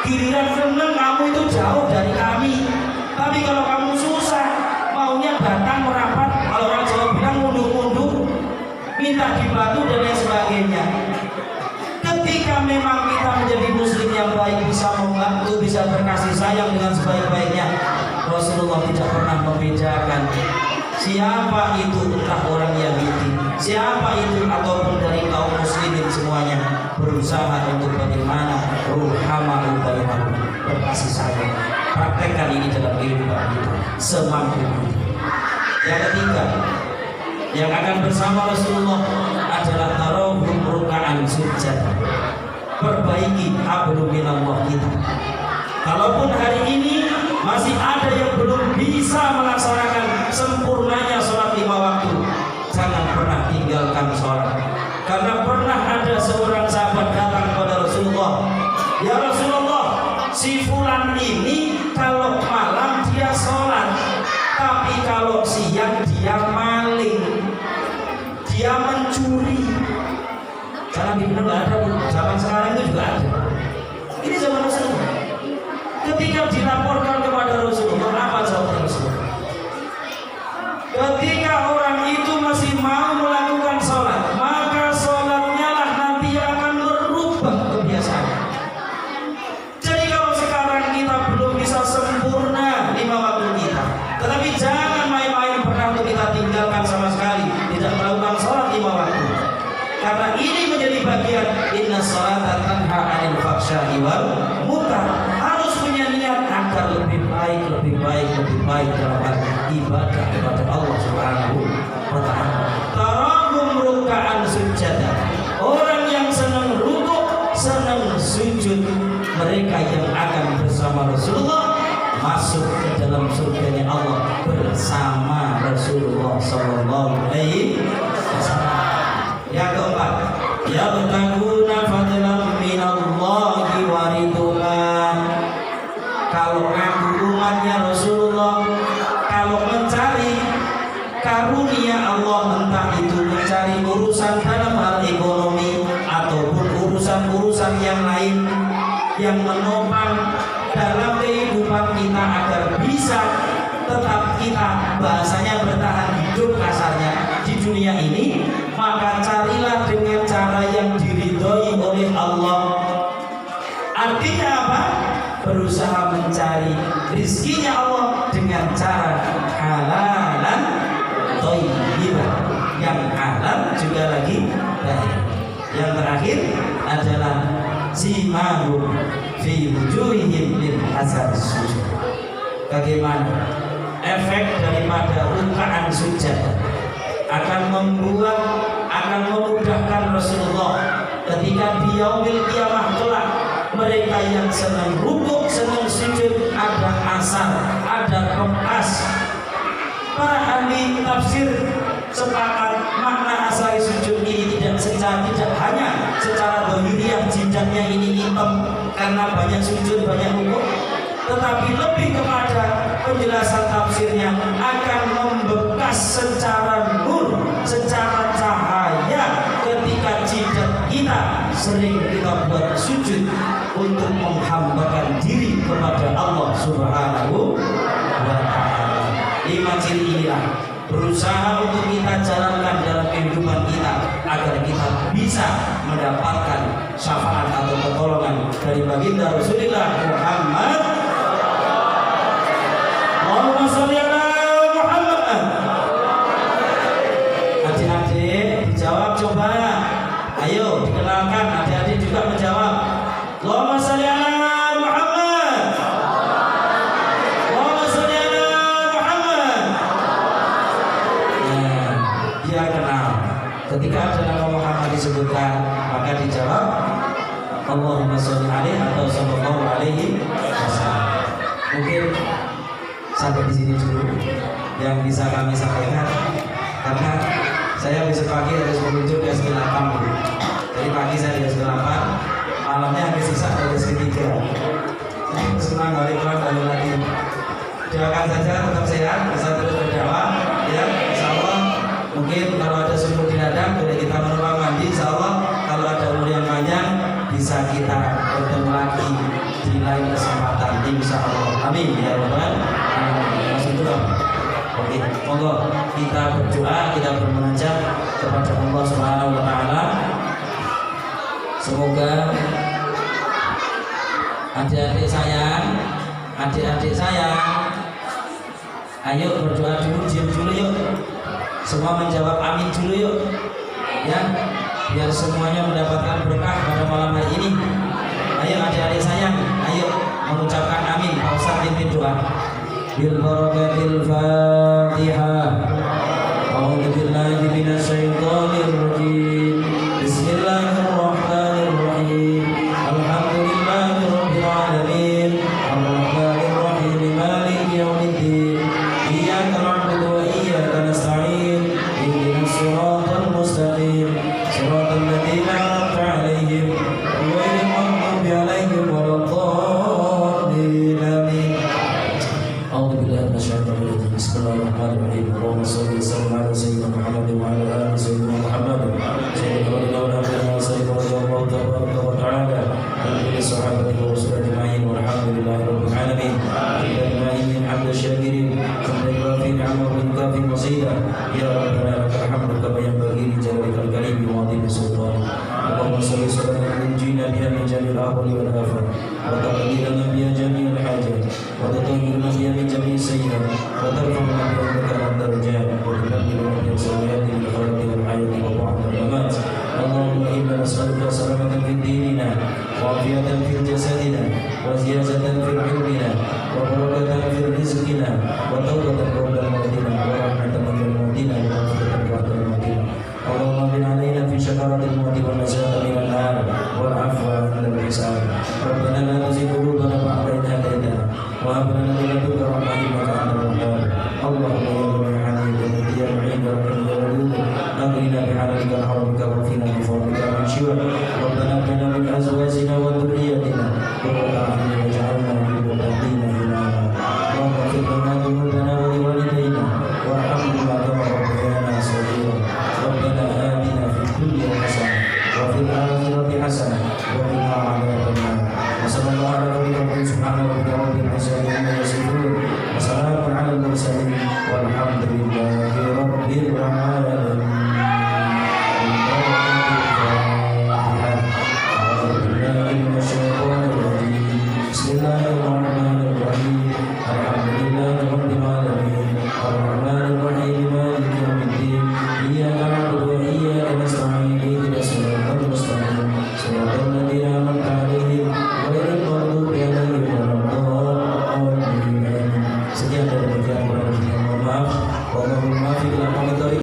Giliran seneng kamu itu jauh dari kami. Tapi kalau kamu susah, maunya datang merapat, kalau orang Jawa bilang mundur-mundur, minta dibantu dan lain sebagainya. Ketika memang kita menjadi muslim yang baik, bisa membantu, bisa berkasih sayang dengan sebaik-baiknya, Rasulullah tidak pernah membedakan siapa itu, entah orang Yahudi, siapa itu ataupun dari kaum muslimin, semuanya berusaha untuk bagaimana ruhama bainahum, berkasih sayang. Praktekkan ini dalam kehidupan kita semampu kita. Yang ketiga, yang akan bersama Rasulullah adalah tarawih ruka'an sujud. Perbaiki hablum minallah kita. Kalaupun hari ini masih ada yang belum bisa melaksanakan sempurnanya sholat 5 waktu, jangan pernah tinggalkan sholat. Karena pernah ada seorang sahabat datang kepada Rasulullah, ya Rasulullah, si fulan ini kalau malam dia sholat, tapi kalau siang dia maling, dia mencuri. Jangan dibilang nggak ada, zaman sekarang itu juga ada. Ini zaman Rasulullah. Ketika dilaporkan kepada Rasulullah, apa jawab Rasulullah? Ketika orang itu masih mau melakukan sholat, maka sholatnya lah nanti yang akan merubah kebiasaan. Jadi kalau sekarang kita belum bisa sempurna 5 waktu kita, tetapi jangan main-main pernah untuk kita tinggalkan sama sekali, tidak melakukan sholat 5 waktu. Karena ini menjadi bagian inna sholata tanha 'anil fahsya'i wal munkar. Harus punya niat agar lebih baik dalam hal ibadah kepada Allah Subhanahu wa taala. Tarawih ruka'an sujada. Orang yang senang rukuk, senang sujud, mereka yang akan bersama Rasulullah masuk ke dalam surganya Allah bersama Rasulullah sallallahu alaihi wasallam. Yang keempat, yabtaguna fadlan minallahi wa ridwan. Kalau aku umatnya Rasulullah, kalau mencari karunia Allah, entah itu mencari urusan dalam hal ekonomi ataupun urusan-urusan yang lain yang menopang dalam kehidupan kita agar bisa tetap kita bahasanya bertahan hidup kasarnya di dunia ini, maka carilah dengan cara yang diridhoi oleh Allah. Artinya apa? Berusaha mencari rizkinya Allah dengan cara halalan thayyiban, yang halal juga lagi baik. Yang terakhir adalah simahum fi wujuhihim min hasar sujud. Bagaimana efek daripada ruka'an sujud akan memudahkan Rasulullah ketika di yaumil qiyamah kelak. Mereka yang senang rukuk, senang sujud, ada asar, ada kompas. Para ahli tafsir sepakat makna asar sujud ini tidak hanya secara dohiriyah jidatnya ini hitam karena banyak sujud, banyak rukuk, tetapi lebih kepada penjelasan tafsirnya akan membekas secara nur, secara cahaya ketika jidat kita sering kita buat sujud untuk menghambakan diri kepada Allah Subhanahu wa ta'ala. 5 ciri inilah berusaha untuk kita jalankan dalam kehidupan kita agar kita bisa mendapatkan syafaat atau pertolongan dari baginda Rasulullah Muhammad. Allahumma sholli ala Muhammad. Adik-adik dijawab coba. Ayo dikenalkan, adik-adik juga menjawab. Allahumma sholli ala Muhammad. Allahumma sholli ala Muhammad. Nah, dia kenal. Ketika ada nama Muhammad disebutkan, maka dijawab Allahumma sholli alaihi atau sallallahu alaihi wasallam. Mungkin sampai di sini dulu yang bisa kami sampaikan, karena saya besok pagi harus menuju ke S8 dulu. Jadi pagi saya di S8, malamnya agak sisa dari S3. Senang balik lagi. Doakan saja tetap sehat, bisa terus berdakwah ya, insyaallah. Mungkin kalau ada sumur di ladang boleh kita menumpang mandi, insyaallah. Kalau ada umur yang panjang bisa kita bertemu lagi di lain kesempatan insya Allah. Amin ya rabbal alamin. Masuk dulu. Oke, monggo kita berdoa, kita bermunajat kepada Allah Subhanahu wa taala. Semoga adik-adik sayang, ayo berdoa dulu, diam dulu yuk. Semua menjawab amin dulu yuk. Ya, biar semuanya mendapatkan berkah pada malam hari ini. Ayo adik-adik sayang, ayo mengucapkan amin. Pak Ustaz pimpin doa. Bil barakatil Fatihah. A'udzu billahi minasyaitonir rajim. Bismillahirrahmanirrahim. Alhamdulillahirabbil alamin. Arrahmanir rahim. Maliki yaumiddin. Iyyaka na'budu wa iyyaka nasta'in. Ihdinas siratal mustaqim. Siratal ladzina an'amta 'alaihim ghairil maghdubi 'alaihim waladdallin. Amin. A'udzu billahi minasyaitonir rajim. Bismillahirrahmanirrahim. Allahumma shalli wa sallim ala sayyidina Muhammad wa ala ali sayyidina Muhammad. Sayyidina wa nabiyina sayyidina radhiyallahu tabaraka wa ta'ala an sahabati wa rasul ajma'in walhamdulillahi rabbil alamin. Bismillahirrahmanirrahim. Hamdan syakirin, hamdan wafin 'amma min kafin masida. Ya rabbana lakal hamdu kama yanbaghi li jalalil karim wa 'azimi sultan. Allahumma shalli salatan tunjina biha min jami'il ahwali wal afat wa taqdirana biha jami'al hajat wa tutahhiruna biha min jami'is sayyi'at wa tarfa'una biha indaka darajat wa tukammiluna biha sayyi'ati min khalqi wal hayati wa ba'da al-mamat. Allahumma inna nas'aluka salamatan fid dinina wa afiyatan fil jasadina wa ziyadatan fil ilmina wa barakatan fil rizqina wa tawbatan qabla mautina wa rahmatan qabla mautina wa maghfiratan ba'da mautina. Allahumma bin alaina fi syakaratil mauti wa najata minan nar wal afwa 'inda al-hisab. Rabbana la tuzigh qulubana ba'da idh hadaytana wa hab lana min ladunka rahmatan innaka antal wahhab. Allahumma ya rabbi alaina ya mu'in ya rahim ya wadud amrina bi halalika wa haramika wa fina bi fadlika min shiwa. Rabbana lana min azwajina wa dhurriyyatina qurrata a'yun waj'alna lil muttaqina imama. Rabbana ighfir lana dhunubana wa li walidayna warhamna kama rabbayana shaghira. Rabbana atina fid dunya hasanah wa fil akhirati hasanah wa qina adzabannar. Wa sallallahu ala nabiyyina subhana rabbika rabbil izzati amma yasifun wa salamun alal mursalin walhamdulillahi rabbil alamin.